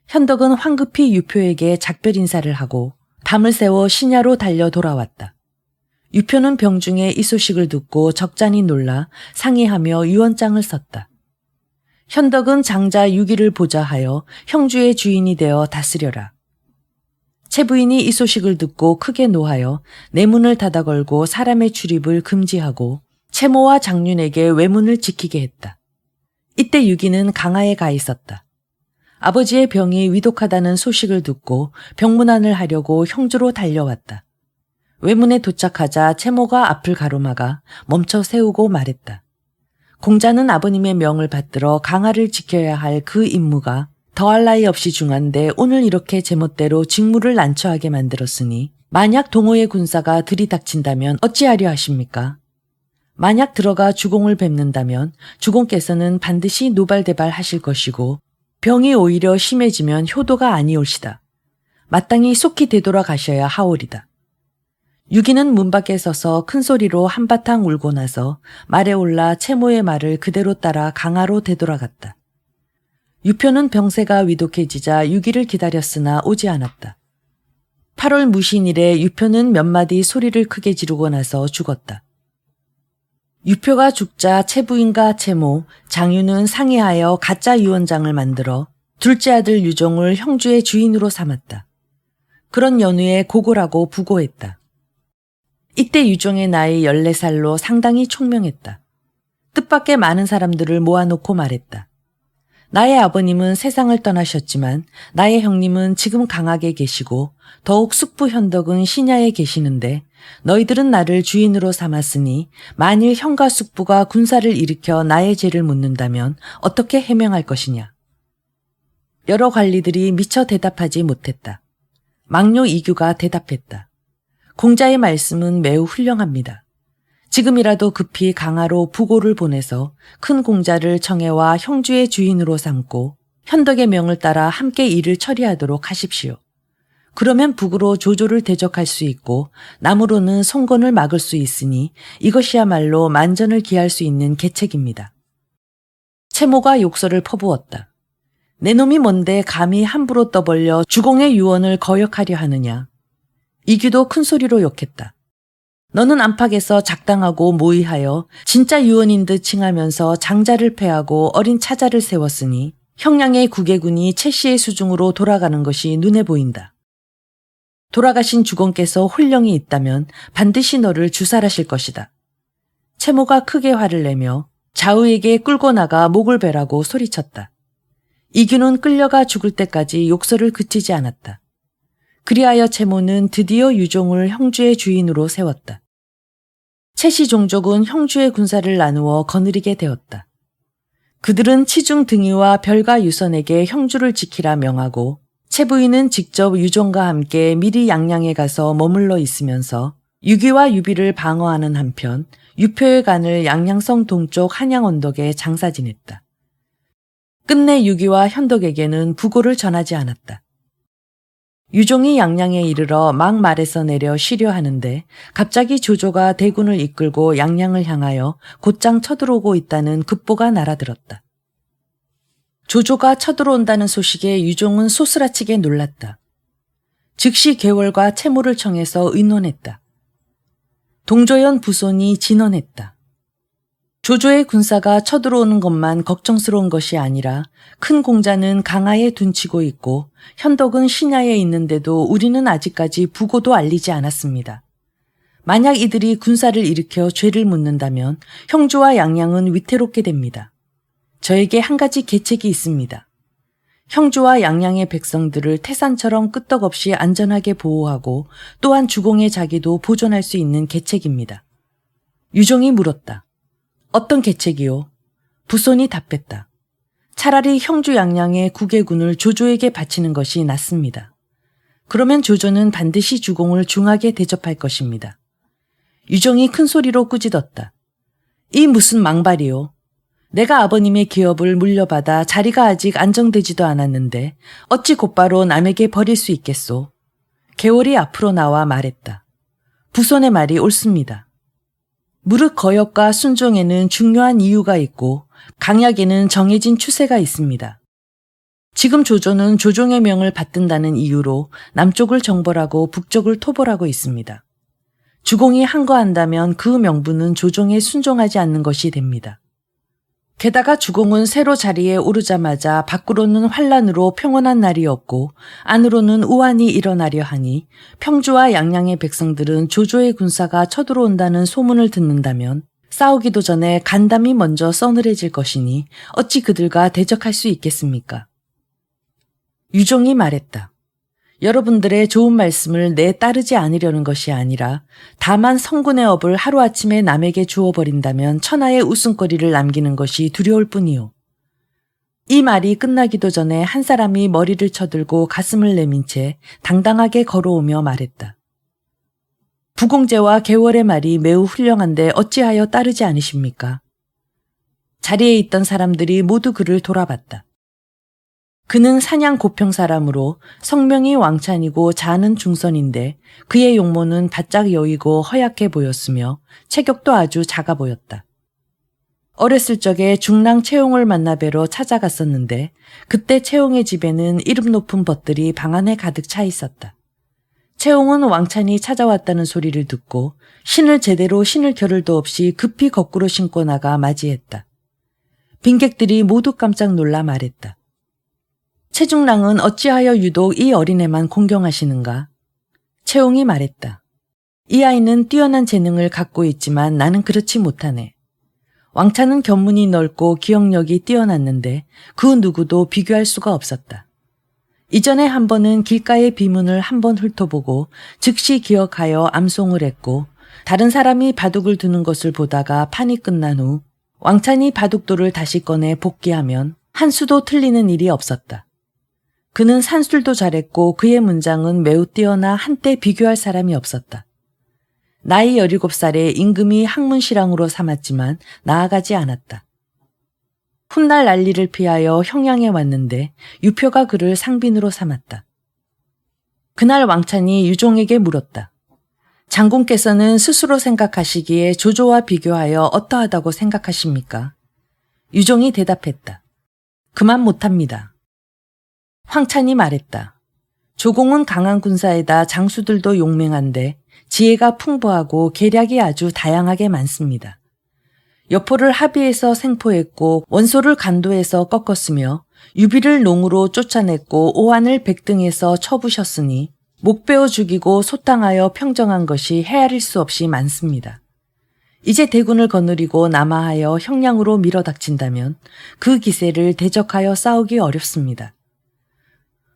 현덕은 황급히 유표에게 작별 인사를 하고 밤을 새워 신야로 달려 돌아왔다. 유표는 병중에 이 소식을 듣고 적잖이 놀라 상의하며 유언장을 썼다. 현덕은 장자 6일을 보좌하여 형주의 주인이 되어 다스려라. 채부인이 이 소식을 듣고 크게 노하여 내문을 닫아 걸고 사람의 출입을 금지하고 채모와 장윤에게 외문을 지키게 했다. 이때 유기는 강하에 가 있었다. 아버지의 병이 위독하다는 소식을 듣고 병문안을 하려고 형주로 달려왔다. 외문에 도착하자 채모가 앞을 가로막아 멈춰 세우고 말했다. 공자는 아버님의 명을 받들어 강하를 지켜야 할 그 임무가 더할 나위 없이 중한데 오늘 이렇게 제멋대로 직무를 난처하게 만들었으니 만약 동호의 군사가 들이닥친다면 어찌하려 하십니까? 만약 들어가 주공을 뵙는다면 주공께서는 반드시 노발대발 하실 것이고 병이 오히려 심해지면 효도가 아니올시다. 마땅히 속히 되돌아가셔야 하오리다. 유기는 문 밖에 서서 큰 소리로 한바탕 울고 나서 말에 올라 채모의 말을 그대로 따라 강하로 되돌아갔다. 유표는 병세가 위독해지자 유기를 기다렸으나 오지 않았다. 8월 무신일에 유표는 몇 마디 소리를 크게 지르고 나서 죽었다. 유표가 죽자 채부인과 채모, 장유는 상의하여 가짜 유언장을 만들어 둘째 아들 유종을 형주의 주인으로 삼았다. 그런 연후에 고골하고 부고했다. 이때 유종의 나이 14살로 상당히 총명했다. 뜻밖의 많은 사람들을 모아놓고 말했다. 나의 아버님은 세상을 떠나셨지만 나의 형님은 지금 강하게 계시고 더욱 숙부 현덕은 신야에 계시는데 너희들은 나를 주인으로 삼았으니 만일 형과 숙부가 군사를 일으켜 나의 죄를 묻는다면 어떻게 해명할 것이냐. 여러 관리들이 미처 대답하지 못했다. 망뇨 이규가 대답했다. 공자의 말씀은 매우 훌륭합니다. 지금이라도 급히 강하로 부고를 보내서 큰 공자를 청해와 형주의 주인으로 삼고 현덕의 명을 따라 함께 일을 처리하도록 하십시오. 그러면 북으로 조조를 대적할 수 있고 남으로는 송건을 막을 수 있으니 이것이야말로 만전을 기할 수 있는 계책입니다. 채모가 욕설을 퍼부었다. 내 놈이 뭔데 감히 함부로 떠벌려 주공의 유언을 거역하려 하느냐. 이규도 큰 소리로 욕했다. 너는 안팎에서 작당하고 모의하여 진짜 유언인 듯 칭하면서 장자를 패하고 어린 차자를 세웠으니 형량의 구개군이 채씨의 수중으로 돌아가는 것이 눈에 보인다. 돌아가신 주공께서 홀령이 있다면 반드시 너를 주살하실 것이다. 채모가 크게 화를 내며 좌우에게 끌고 나가 목을 베라고 소리쳤다. 이규는 끌려가 죽을 때까지 욕설을 그치지 않았다. 그리하여 채모는 드디어 유종을 형주의 주인으로 세웠다. 채씨 종족은 형주의 군사를 나누어 거느리게 되었다. 그들은 치중 등이와 별가 유선에게 형주를 지키라 명하고 채부인은 직접 유종과 함께 미리 양양에 가서 머물러 있으면서 유기와 유비를 방어하는 한편 유표의 간을 양양성 동쪽 한양언덕에 장사 지냈다. 끝내 유기와 현덕에게는 부고를 전하지 않았다. 유종이 양양에 이르러 막 말에서 내려 쉬려 하는데 갑자기 조조가 대군을 이끌고 양양을 향하여 곧장 쳐들어오고 있다는 급보가 날아들었다. 조조가 쳐들어온다는 소식에 유종은 소스라치게 놀랐다. 즉시 계월과 채모를 청해서 의논했다. 동조연 부손이 진언했다. 조조의 군사가 쳐들어오는 것만 걱정스러운 것이 아니라 큰 공자는 강하에 둔치고 있고 현덕은 신야에 있는데도 우리는 아직까지 부고도 알리지 않았습니다. 만약 이들이 군사를 일으켜 죄를 묻는다면 형주와 양양은 위태롭게 됩니다. 저에게 한 가지 계책이 있습니다. 형주와 양양의 백성들을 태산처럼 끄떡없이 안전하게 보호하고 또한 주공의 자기도 보존할 수 있는 계책입니다. 유종이 물었다. 어떤 계책이요? 부손이 답했다. 차라리 형주 양양의 구개군을 조조에게 바치는 것이 낫습니다. 그러면 조조는 반드시 주공을 중하게 대접할 것입니다. 유종이 큰 소리로 꾸짖었다. 이 무슨 망발이요? 내가 아버님의 기업을 물려받아 자리가 아직 안정되지도 않았는데 어찌 곧바로 남에게 버릴 수 있겠소? 계월이 앞으로 나와 말했다. 부손의 말이 옳습니다. 무릇 거역과 순종에는 중요한 이유가 있고 강약에는 정해진 추세가 있습니다. 지금 조조는 조종의 명을 받든다는 이유로 남쪽을 정벌하고 북쪽을 토벌하고 있습니다. 주공이 항거한다면 그 명분은 조종에 순종하지 않는 것이 됩니다. 게다가 주공은 새로 자리에 오르자마자 밖으로는 환란으로 평온한 날이 없고 안으로는 우환이 일어나려 하니 평주와 양양의 백성들은 조조의 군사가 쳐들어온다는 소문을 듣는다면 싸우기도 전에 간담이 먼저 서늘해질 것이니 어찌 그들과 대적할 수 있겠습니까? 유종이 말했다. 여러분들의 좋은 말씀을 내 따르지 않으려는 것이 아니라 다만 성군의 업을 하루아침에 남에게 주어버린다면 천하의 웃음거리를 남기는 것이 두려울 뿐이요. 이 말이 끝나기도 전에 한 사람이 머리를 쳐들고 가슴을 내민 채 당당하게 걸어오며 말했다. 부공제와 계월의 말이 매우 훌륭한데 어찌하여 따르지 않으십니까? 자리에 있던 사람들이 모두 그를 돌아봤다. 그는 산양 고평 사람으로 성명이 왕찬이고 자는 중선인데 그의 용모는 바짝 여이고 허약해 보였으며 체격도 아주 작아 보였다. 어렸을 적에 중랑 채용을 만나 뵈러 찾아갔었는데 그때 채용의 집에는 이름 높은 벗들이 방 안에 가득 차 있었다. 채용은 왕찬이 찾아왔다는 소리를 듣고 신을 제대로 신을 겨를도 없이 급히 거꾸로 신고 나가 맞이했다. 빈객들이 모두 깜짝 놀라 말했다. 최중랑은 어찌하여 유독 이 어린애만 공경하시는가? 채용이 말했다. 이 아이는 뛰어난 재능을 갖고 있지만 나는 그렇지 못하네. 왕찬은 견문이 넓고 기억력이 뛰어났는데 그 누구도 비교할 수가 없었다. 이전에 한 번은 길가의 비문을 한 번 훑어보고 즉시 기억하여 암송을 했고 다른 사람이 바둑을 두는 것을 보다가 판이 끝난 후 왕찬이 바둑돌을 다시 꺼내 복귀하면 한 수도 틀리는 일이 없었다. 그는 산술도 잘했고 그의 문장은 매우 뛰어나 한때 비교할 사람이 없었다. 나이 17살에 임금이 학문실랑으로 삼았지만 나아가지 않았다. 훗날 난리를 피하여 형양에 왔는데 유표가 그를 상빈으로 삼았다. 그날 왕찬이 유종에게 물었다. 장군께서는 스스로 생각하시기에 조조와 비교하여 어떠하다고 생각하십니까? 유종이 대답했다. 그만 못합니다. 황찬이 말했다. 조공은 강한 군사에다 장수들도 용맹한데 지혜가 풍부하고 계략이 아주 다양하게 많습니다. 여포를 합의해서 생포했고 원소를 간도해서 꺾었으며 유비를 농으로 쫓아냈고 오한을 백등해서 쳐부셨으니 목베어 죽이고 소탕하여 평정한 것이 헤아릴 수 없이 많습니다. 이제 대군을 거느리고 남하하여 형량으로 밀어닥친다면 그 기세를 대적하여 싸우기 어렵습니다.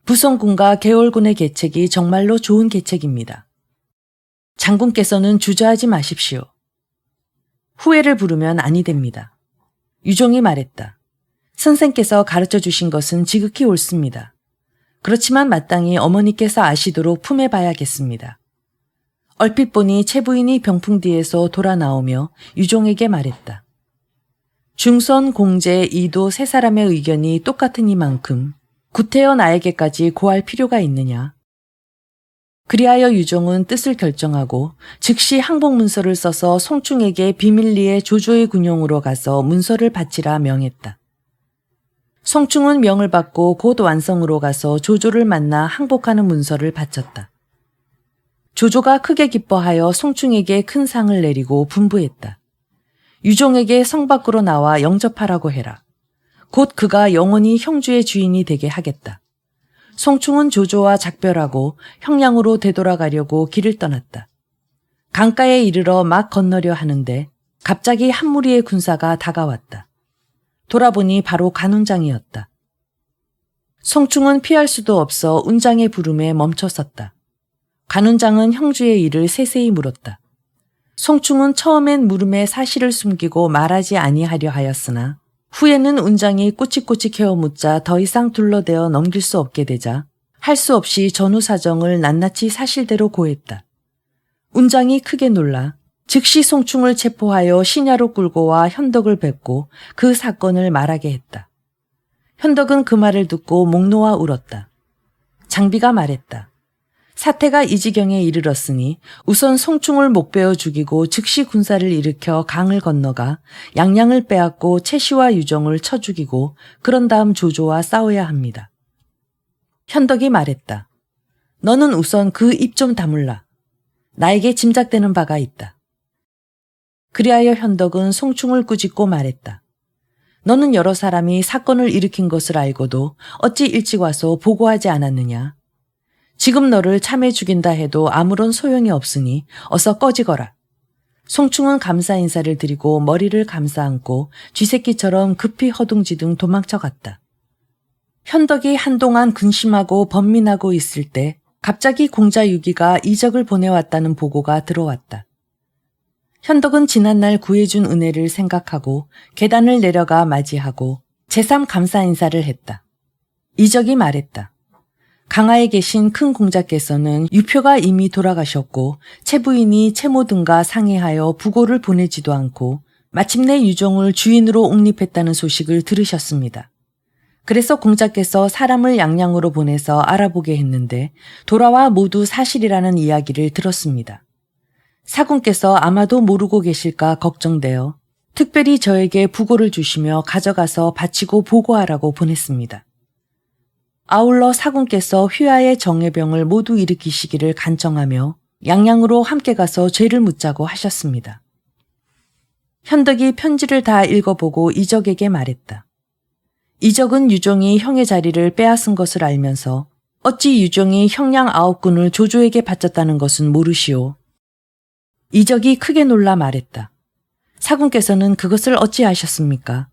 부성군과 계월군의 계책이 정말로 좋은 계책입니다. 장군께서는 주저하지 마십시오. 후회를 부르면 아니 됩니다. 유종이 말했다. 선생께서 가르쳐 주신 것은 지극히 옳습니다. 그렇지만 마땅히 어머니께서 아시도록 품에 봐야겠습니다. 얼핏 보니 채 부인이 병풍 뒤에서 돌아 나오며 유종에게 말했다. 중선, 공제, 이도 세 사람의 의견이 똑같으니만큼 구태여 나에게까지 고할 필요가 있느냐. 그리하여 유종은 뜻을 결정하고 즉시 항복문서를 써서 송충에게 비밀리에 조조의 군용으로 가서 문서를 바치라 명했다. 송충은 명을 받고 곧 완성으로 가서 조조를 만나 항복하는 문서를 바쳤다. 조조가 크게 기뻐하여 송충에게 큰 상을 내리고 분부했다. 유종에게 성 밖으로 나와 영접하라고 해라. 곧 그가 영원히 형주의 주인이 되게 하겠다. 송충은 조조와 작별하고 형량으로 되돌아가려고 길을 떠났다. 강가에 이르러 막 건너려 하는데 갑자기 한 무리의 군사가 다가왔다. 돌아보니 바로 간운장이었다. 송충은 피할 수도 없어 운장의 부름에 멈춰섰다. 간운장은 형주의 일을 세세히 물었다. 송충은 처음엔 물음에 사실을 숨기고 말하지 아니하려 하였으나 후에는 운장이 꼬치꼬치해어 묻자 더 이상 둘러대어 넘길 수 없게 되자 할 수 없이 전후 사정을 낱낱이 사실대로 고했다. 운장이 크게 놀라 즉시 송충을 체포하여 신야로 끌고 와 현덕을 뵙고 그 사건을 말하게 했다. 현덕은 그 말을 듣고 목 놓아 울었다. 장비가 말했다. 사태가 이 지경에 이르렀으니 우선 송충을 목베어 죽이고 즉시 군사를 일으켜 강을 건너가 양양을 빼앗고 채시와 유정을 쳐 죽이고 그런 다음 조조와 싸워야 합니다. 현덕이 말했다. 너는 우선 그 입 좀 다물라. 나에게 짐작되는 바가 있다. 그리하여 현덕은 송충을 꾸짖고 말했다. 너는 여러 사람이 사건을 일으킨 것을 알고도 어찌 일찍 와서 보고하지 않았느냐. 지금 너를 참해 죽인다 해도 아무런 소용이 없으니 어서 꺼지거라. 송충은 감사 인사를 드리고 머리를 감싸 안고 쥐새끼처럼 급히 허둥지둥 도망쳐 갔다. 현덕이 한동안 근심하고 번민하고 있을 때 갑자기 공자 유기가 이적을 보내왔다는 보고가 들어왔다. 현덕은 지난날 구해준 은혜를 생각하고 계단을 내려가 맞이하고 제3 감사 인사를 했다. 이적이 말했다. 강하에 계신 큰 공자께서는 유표가 이미 돌아가셨고 채부인이 채모 등과 상의하여 부고를 보내지도 않고 마침내 유종을 주인으로 옹립했다는 소식을 들으셨습니다. 그래서 공자께서 사람을 양양으로 보내서 알아보게 했는데 돌아와 모두 사실이라는 이야기를 들었습니다. 사군께서 아마도 모르고 계실까 걱정되어 특별히 저에게 부고를 주시며 가져가서 바치고 보고하라고 보냈습니다. 아울러 사군께서 휘하의 정예병을 모두 일으키시기를 간청하며 양양으로 함께 가서 죄를 묻자고 하셨습니다. 현덕이 편지를 다 읽어보고 이적에게 말했다. 이적은 유종이 형의 자리를 빼앗은 것을 알면서 어찌 유종이 형량 9군을 조조에게 바쳤다는 것은 모르시오. 이적이 크게 놀라 말했다. 사군께서는 그것을 어찌 아셨습니까?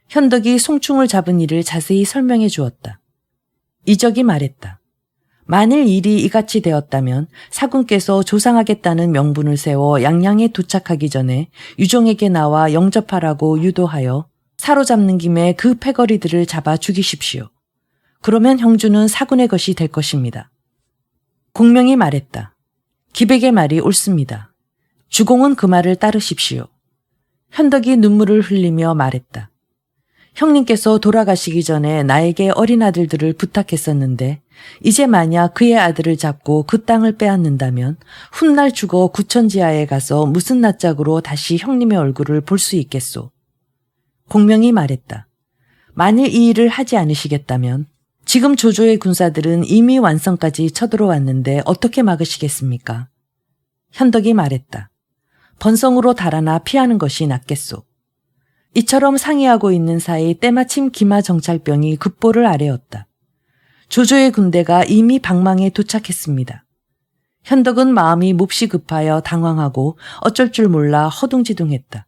현덕이 송충을 잡은 일을 자세히 설명해 주었다. 이적이 말했다. 만일 일이 이같이 되었다면 사군께서 조상하겠다는 명분을 세워 양양에 도착하기 전에 유종에게 나와 영접하라고 유도하여 사로잡는 김에 그 패거리들을 잡아 죽이십시오. 그러면 형주는 사군의 것이 될 것입니다. 공명이 말했다. 기백의 말이 옳습니다. 주공은 그 말을 따르십시오. 현덕이 눈물을 흘리며 말했다. 형님께서 돌아가시기 전에 나에게 어린 아들들을 부탁했었는데 이제 만약 그의 아들을 잡고 그 땅을 빼앗는다면 훗날 죽어 구천지하에 가서 무슨 낯짝으로 다시 형님의 얼굴을 볼 수 있겠소. 공명이 말했다. 만일 이 일을 하지 않으시겠다면 지금 조조의 군사들은 이미 완성까지 쳐들어왔는데 어떻게 막으시겠습니까? 현덕이 말했다. 번성으로 달아나 피하는 것이 낫겠소. 이처럼 상의하고 있는 사이 때마침 기마정찰병이 급보를 아뢰었다. 조조의 군대가 이미 방망에 도착했습니다. 현덕은 마음이 몹시 급하여 당황하고 어쩔 줄 몰라 허둥지둥했다.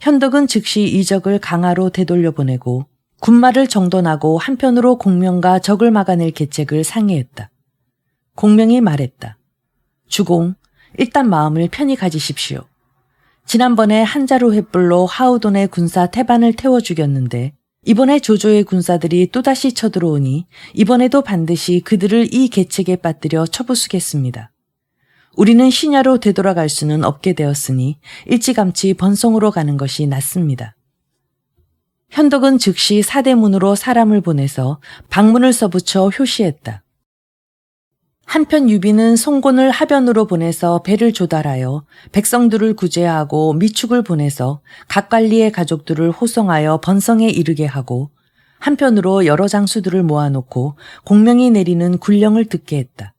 현덕은 즉시 이적을 강화로 되돌려보내고 군마를 정돈하고 한편으로 공명과 적을 막아낼 계책을 상의했다. 공명이 말했다. 주공, 일단 마음을 편히 가지십시오. 지난번에 한자루 횃불로 하우돈의 군사 태반을 태워 죽였는데 이번에 조조의 군사들이 또다시 쳐들어오니 이번에도 반드시 그들을 이 계책에 빠뜨려 쳐부수겠습니다. 우리는 신야로 되돌아갈 수는 없게 되었으니 일찌감치 번성으로 가는 것이 낫습니다. 현덕은 즉시 사대문으로 사람을 보내서 방문을 써붙여 효시했다. 한편 유비는 송곤을 하변으로 보내서 배를 조달하여 백성들을 구제하고 미축을 보내서 각관리의 가족들을 호송하여 번성에 이르게 하고 한편으로 여러 장수들을 모아놓고 공명이 내리는 군령을 듣게 했다.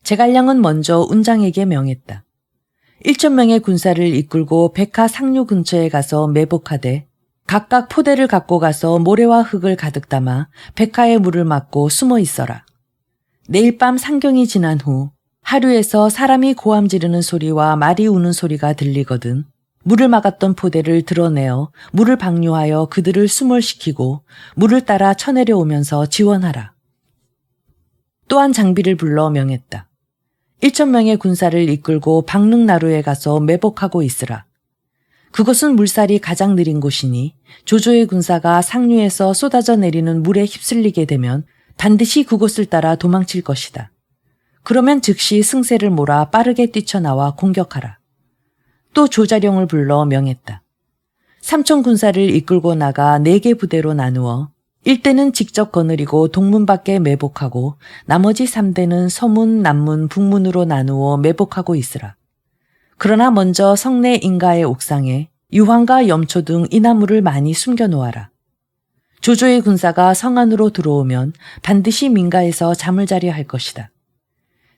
제갈량은 먼저 운장에게 명했다. 1,000명의 군사를 이끌고 백하 상류 근처에 가서 매복하되 각각 포대를 갖고 가서 모래와 흙을 가득 담아 백하의 물을 막고 숨어 있어라. 내일 밤 상경이 지난 후 하류에서 사람이 고함 지르는 소리와 말이 우는 소리가 들리거든 물을 막았던 포대를 드러내어 물을 방류하여 그들을 수몰시키고 물을 따라 쳐내려오면서 지원하라. 또한 장비를 불러 명했다. 1,000명의 군사를 이끌고 박릉나루에 가서 매복하고 있으라. 그것은 물살이 가장 느린 곳이니 조조의 군사가 상류에서 쏟아져 내리는 물에 휩쓸리게 되면 반드시 그곳을 따라 도망칠 것이다. 그러면 즉시 승세를 몰아 빠르게 뛰쳐나와 공격하라. 또 조자룡을 불러 명했다. 3천 군사를 이끌고 나가 4개 부대로 나누어 1대는 직접 거느리고 동문 밖에 매복하고 나머지 3대는 서문, 남문, 북문으로 나누어 매복하고 있으라. 그러나 먼저 성내 인가의 옥상에 유황과 염초 등 이나무를 많이 숨겨놓아라. 조조의 군사가 성 안으로 들어오면 반드시 민가에서 잠을 자려 할 것이다.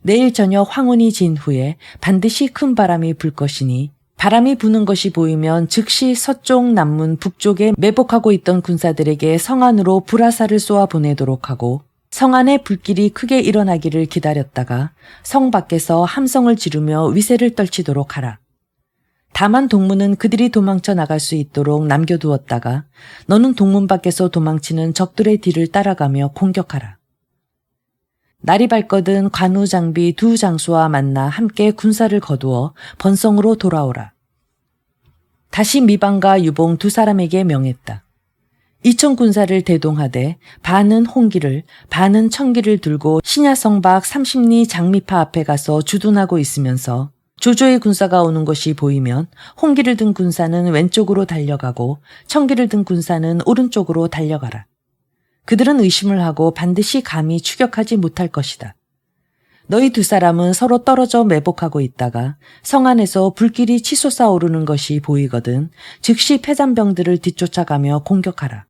내일 저녁 황혼이 진 후에 반드시 큰 바람이 불 것이니 바람이 부는 것이 보이면 즉시 서쪽, 남문, 북쪽에 매복하고 있던 군사들에게 성 안으로 불화살을 쏘아 보내도록 하고 성 안에 불길이 크게 일어나기를 기다렸다가 성 밖에서 함성을 지르며 위세를 떨치도록 하라. 다만 동문은 그들이 도망쳐 나갈 수 있도록 남겨두었다가 너는 동문 밖에서 도망치는 적들의 뒤를 따라가며 공격하라. 날이 밝거든 관우 장비 두 장수와 만나 함께 군사를 거두어 번성으로 돌아오라. 다시 미방과 유봉 두 사람에게 명했다. 이천 군사를 대동하되 반은 홍기를 반은 청기를 들고 신야성 밖 30리 장미파 앞에 가서 주둔하고 있으면서 조조의 군사가 오는 것이 보이면 홍기를 든 군사는 왼쪽으로 달려가고 청기를 든 군사는 오른쪽으로 달려가라. 그들은 의심을 하고 반드시 감히 추격하지 못할 것이다. 너희 두 사람은 서로 떨어져 매복하고 있다가 성 안에서 불길이 치솟아 오르는 것이 보이거든 즉시 패잔병들을 뒤쫓아가며 공격하라.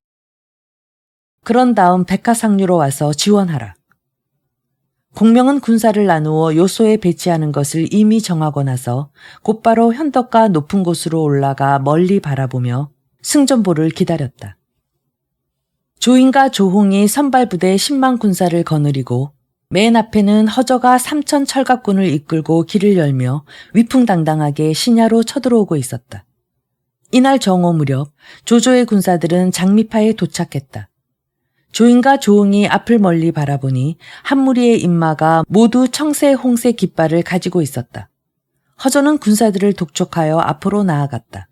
그런 다음 백하상류로 와서 지원하라. 공명은 군사를 나누어 요소에 배치하는 것을 이미 정하고 나서 곧바로 현덕과 높은 곳으로 올라가 멀리 바라보며 승전보를 기다렸다. 조인과 조홍이 선발부대 10만 군사를 거느리고 맨 앞에는 허저가 3천 철갑군을 이끌고 길을 열며 위풍당당하게 신야로 쳐들어오고 있었다. 이날 정오 무렵 조조의 군사들은 장미파에 도착했다. 조인과 조응이 앞을 멀리 바라보니 한 무리의 인마가 모두 청색 홍색 깃발을 가지고 있었다. 허저는 군사들을 독촉하여 앞으로 나아갔다.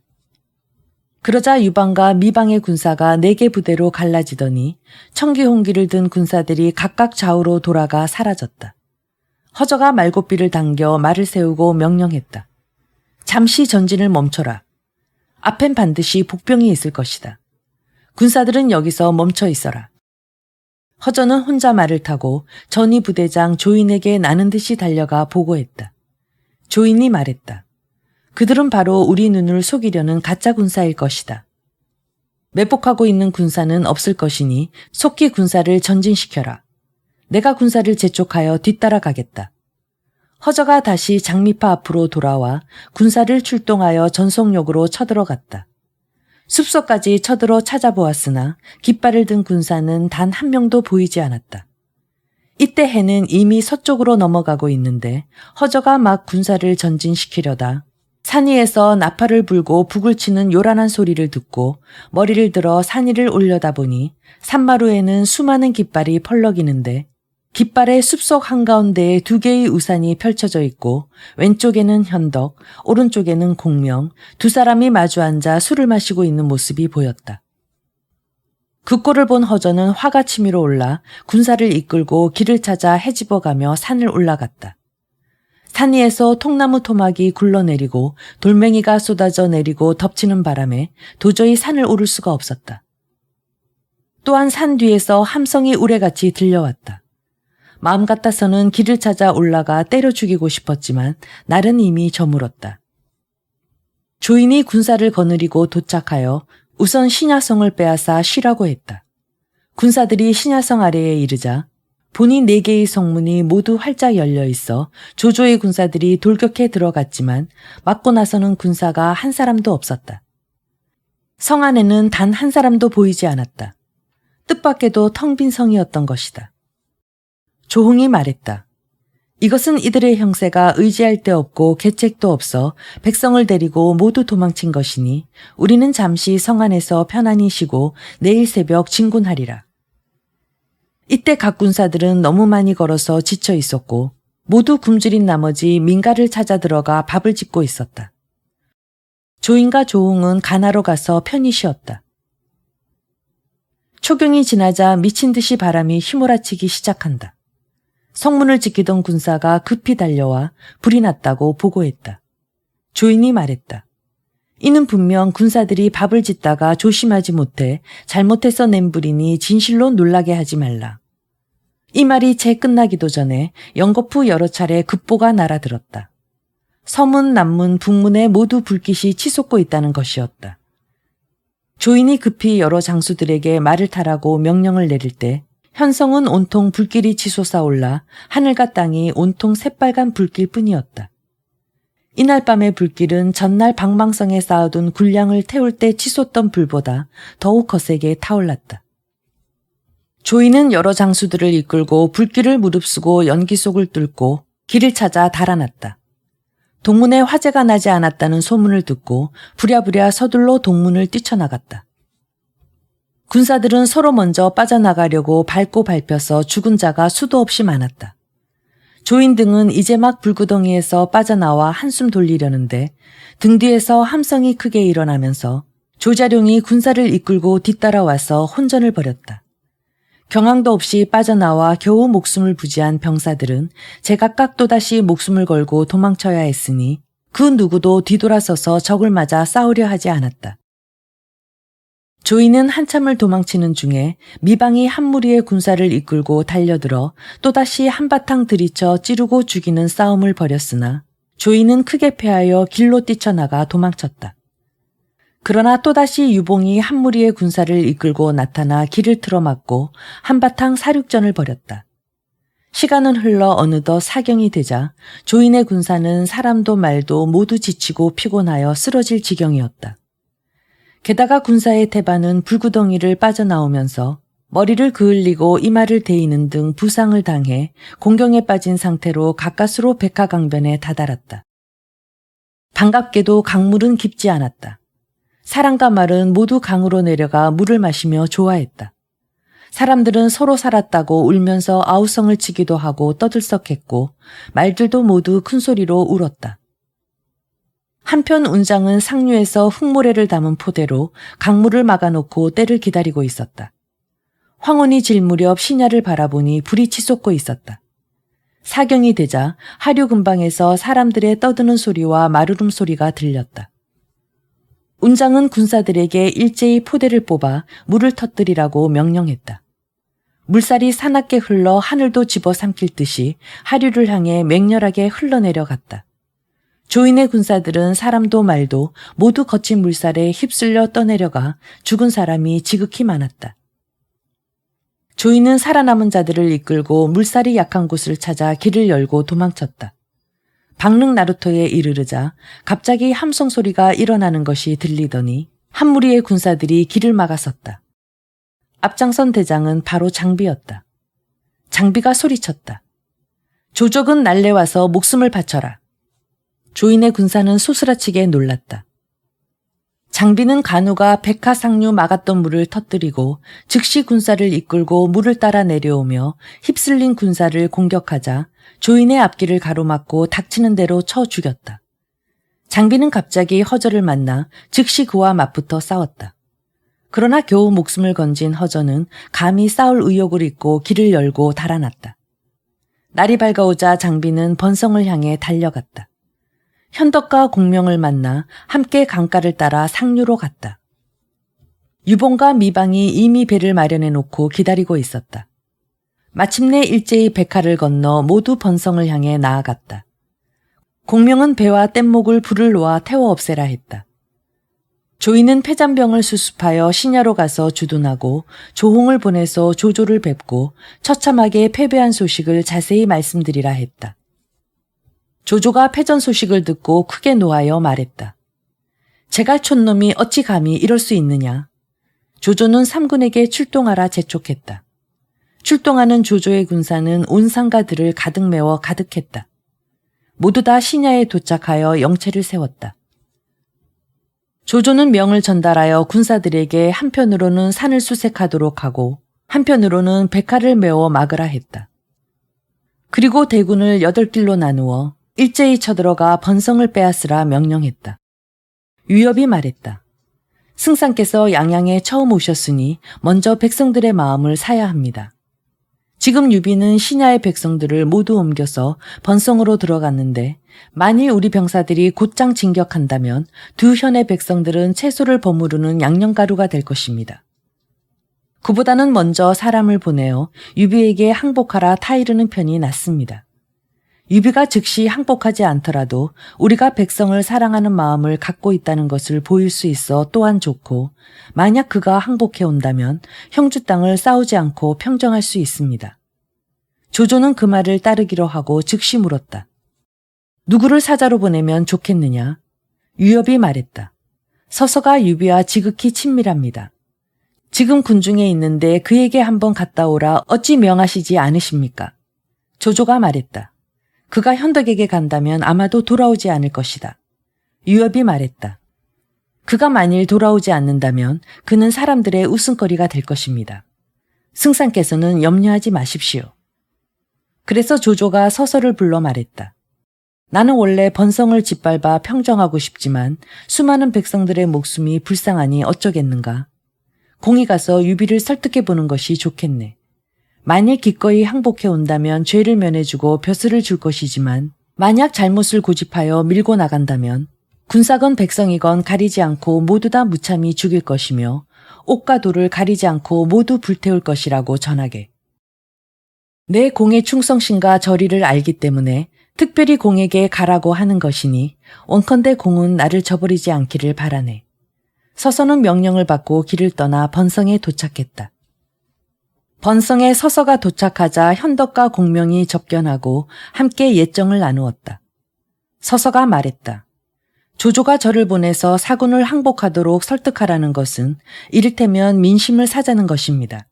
그러자 유방과 미방의 군사가 4개 부대로 갈라지더니 청기 홍기를 든 군사들이 각각 좌우로 돌아가 사라졌다. 허저가 말고삐를 당겨 말을 세우고 명령했다. 잠시 전진을 멈춰라. 앞엔 반드시 복병이 있을 것이다. 군사들은 여기서 멈춰 있어라. 허저는 혼자 말을 타고 전위 부대장 조인에게 나는 듯이 달려가 보고했다. 조인이 말했다. 그들은 바로 우리 눈을 속이려는 가짜 군사일 것이다. 매복하고 있는 군사는 없을 것이니 속히 군사를 전진시켜라. 내가 군사를 재촉하여 뒤따라가겠다. 허저가 다시 장미파 앞으로 돌아와 군사를 출동하여 전속력으로 쳐들어갔다. 숲속까지 쳐들어 찾아보았으나 깃발을 든 군사는 단 한 명도 보이지 않았다. 이때 해는 이미 서쪽으로 넘어가고 있는데 허저가 막 군사를 전진시키려다 산 위에서 나팔을 불고 북을 치는 요란한 소리를 듣고 머리를 들어 산 위를 올려다보니 산마루에는 수많은 깃발이 펄럭이는데 깃발의 숲속 한가운데에 2개의 우산이 펼쳐져 있고 왼쪽에는 현덕, 오른쪽에는 공명, 두 사람이 마주 앉아 술을 마시고 있는 모습이 보였다. 그 꼴을 본 허저는 화가 치밀어 올라 군사를 이끌고 길을 찾아 헤집어가며 산을 올라갔다. 산 위에서 통나무 토막이 굴러내리고 돌멩이가 쏟아져 내리고 덮치는 바람에 도저히 산을 오를 수가 없었다. 또한 산 뒤에서 함성이 우레같이 들려왔다. 마음 같아서는 길을 찾아 올라가 때려 죽이고 싶었지만 날은 이미 저물었다. 조인이 군사를 거느리고 도착하여 우선 신야성을 빼앗아 쉬라고 했다. 군사들이 신야성 아래에 이르자 보니 4개의 성문이 모두 활짝 열려 있어 조조의 군사들이 돌격해 들어갔지만 맞고 나서는 군사가 한 사람도 없었다. 성 안에는 단 한 사람도 보이지 않았다. 뜻밖에도 텅 빈 성이었던 것이다. 조홍이 말했다. 이것은 이들의 형세가 의지할 데 없고 계책도 없어 백성을 데리고 모두 도망친 것이니 우리는 잠시 성 안에서 편안히 쉬고 내일 새벽 진군하리라. 이때 각 군사들은 너무 많이 걸어서 지쳐 있었고 모두 굶주린 나머지 민가를 찾아 들어가 밥을 짓고 있었다. 조인과 조홍은 가나로 가서 편히 쉬었다. 초경이 지나자 미친 듯이 바람이 휘몰아치기 시작한다. 성문을 지키던 군사가 급히 달려와 불이 났다고 보고했다. 조인이 말했다. 이는 분명 군사들이 밥을 짓다가 조심하지 못해 잘못해서 낸 불이니 진실로 놀라게 하지 말라. 이 말이 채 끝나기도 전에 연거푸 여러 차례 급보가 날아들었다. 서문, 남문, 북문에 모두 불빛이 치솟고 있다는 것이었다. 조인이 급히 여러 장수들에게 말을 타라고 명령을 내릴 때 현성은 온통 불길이 치솟아 올라 하늘과 땅이 온통 새빨간 불길 뿐이었다. 이날 밤의 불길은 전날 방방성에 쌓아둔 군량을 태울 때 치솟던 불보다 더욱 거세게 타올랐다. 조인은 여러 장수들을 이끌고 불길을 무릅쓰고 연기 속을 뚫고 길을 찾아 달아났다. 동문에 화재가 나지 않았다는 소문을 듣고 부랴부랴 서둘러 동문을 뛰쳐나갔다. 군사들은 서로 먼저 빠져나가려고 밟고 밟혀서 죽은 자가 수도 없이 많았다. 조인 등은 이제 막 불구덩이에서 빠져나와 한숨 돌리려는데 등 뒤에서 함성이 크게 일어나면서 조자룡이 군사를 이끌고 뒤따라와서 혼전을 벌였다. 경황도 없이 빠져나와 겨우 목숨을 부지한 병사들은 제각각 또다시 목숨을 걸고 도망쳐야 했으니 그 누구도 뒤돌아서서 적을 맞아 싸우려 하지 않았다. 조이는 한참을 도망치는 중에 미방이 한 무리의 군사를 이끌고 달려들어 또다시 한바탕 들이쳐 찌르고 죽이는 싸움을 벌였으나 조이는 크게 패하여 길로 뛰쳐나가 도망쳤다. 그러나 또다시 유봉이 한 무리의 군사를 이끌고 나타나 길을 틀어막고 한바탕 사륙전을 벌였다. 시간은 흘러 어느덧 사경이 되자 조인의 군사는 사람도 말도 모두 지치고 피곤하여 쓰러질 지경이었다. 게다가 군사의 태반은 불구덩이를 빠져나오면서 머리를 그을리고 이마를 데이는 등 부상을 당해 공경에 빠진 상태로 가까스로 백화강변에 다다랐다. 반갑게도 강물은 깊지 않았다. 사람과 말은 모두 강으로 내려가 물을 마시며 좋아했다. 사람들은 서로 살았다고 울면서 아우성을 치기도 하고 떠들썩했고 말들도 모두 큰 소리로 울었다. 한편 운장은 상류에서 흙모래를 담은 포대로 강물을 막아놓고 때를 기다리고 있었다. 황혼이 질 무렵 신야를 바라보니 불이 치솟고 있었다. 사경이 되자 하류 근방에서 사람들의 떠드는 소리와 마르름 소리가 들렸다. 운장은 군사들에게 일제히 포대를 뽑아 물을 터뜨리라고 명령했다. 물살이 사납게 흘러 하늘도 집어삼킬 듯이 하류를 향해 맹렬하게 흘러내려갔다. 조인의 군사들은 사람도 말도 모두 거친 물살에 휩쓸려 떠내려가 죽은 사람이 지극히 많았다. 조인은 살아남은 자들을 이끌고 물살이 약한 곳을 찾아 길을 열고 도망쳤다. 박릉 나루터에 이르르자 갑자기 함성 소리가 일어나는 것이 들리더니 한 무리의 군사들이 길을 막아섰다. 앞장선 대장은 바로 장비였다. 장비가 소리쳤다. 조적은 날래와서 목숨을 바쳐라. 조인의 군사는 소스라치게 놀랐다. 장비는 간우가 백하상류 막았던 물을 터뜨리고 즉시 군사를 이끌고 물을 따라 내려오며 휩쓸린 군사를 공격하자 조인의 앞길을 가로막고 닥치는 대로 쳐 죽였다. 장비는 갑자기 허저를 만나 즉시 그와 맞붙어 싸웠다. 그러나 겨우 목숨을 건진 허저는 감히 싸울 의욕을 잊고 길을 열고 달아났다. 날이 밝아오자 장비는 번성을 향해 달려갔다. 현덕과 공명을 만나 함께 강가를 따라 상류로 갔다. 유봉과 미방이 이미 배를 마련해 놓고 기다리고 있었다. 마침내 일제히 백하를 건너 모두 번성을 향해 나아갔다. 공명은 배와 뗏목을 불을 놓아 태워 없애라 했다. 조이는 폐잔병을 수습하여 신야로 가서 주둔하고 조홍을 보내서 조조를 뵙고 처참하게 패배한 소식을 자세히 말씀드리라 했다. 조조가 패전 소식을 듣고 크게 노하여 말했다. 제갈촌놈이 어찌 감히 이럴 수 있느냐. 조조는 삼군에게 출동하라 재촉했다. 출동하는 조조의 군사는 온 상가들을 가득 메워 가득했다. 모두 다 신야에 도착하여 영체를 세웠다. 조조는 명을 전달하여 군사들에게 한편으로는 산을 수색하도록 하고 한편으로는 백화를 메워 막으라 했다. 그리고 대군을 8길로 나누어 일제히 쳐들어가 번성을 빼앗으라 명령했다. 유엽이 말했다. 승상께서 양양에 처음 오셨으니 먼저 백성들의 마음을 사야 합니다. 지금 유비는 신야의 백성들을 모두 옮겨서 번성으로 들어갔는데 만일 우리 병사들이 곧장 진격한다면 두 현의 백성들은 채소를 버무르는 양념가루가 될 것입니다. 그보다는 먼저 사람을 보내어 유비에게 항복하라 타이르는 편이 낫습니다. 유비가 즉시 항복하지 않더라도 우리가 백성을 사랑하는 마음을 갖고 있다는 것을 보일 수 있어 또한 좋고 만약 그가 항복해 온다면 형주 땅을 싸우지 않고 평정할 수 있습니다. 조조는 그 말을 따르기로 하고 즉시 물었다. 누구를 사자로 보내면 좋겠느냐? 유엽이 말했다. 서서가 유비와 지극히 친밀합니다. 지금 군중에 있는데 그에게 한번 갔다 오라 어찌 명하시지 않으십니까? 조조가 말했다. 그가 현덕에게 간다면 아마도 돌아오지 않을 것이다. 유엽이 말했다. 그가 만일 돌아오지 않는다면 그는 사람들의 웃음거리가 될 것입니다. 승상께서는 염려하지 마십시오. 그래서 조조가 서서를 불러 말했다. 나는 원래 번성을 짓밟아 평정하고 싶지만 수많은 백성들의 목숨이 불쌍하니 어쩌겠는가. 공이 가서 유비를 설득해보는 것이 좋겠네. 만일 기꺼이 항복해 온다면 죄를 면해주고 벼슬을 줄 것이지만 만약 잘못을 고집하여 밀고 나간다면 군사건 백성이건 가리지 않고 모두 다 무참히 죽일 것이며 옥과 돌을 가리지 않고 모두 불태울 것이라고 전하게. 내 공의 충성심과 저리를 알기 때문에 특별히 공에게 가라고 하는 것이니 원컨대 공은 나를 저버리지 않기를 바라네. 서서는 명령을 받고 길을 떠나 번성에 도착했다. 번성에 서서가 도착하자 현덕과 공명이 접견하고 함께 예정을 나누었다. 서서가 말했다. 조조가 저를 보내서 사군을 항복하도록 설득하라는 것은 이를테면 민심을 사자는 것입니다.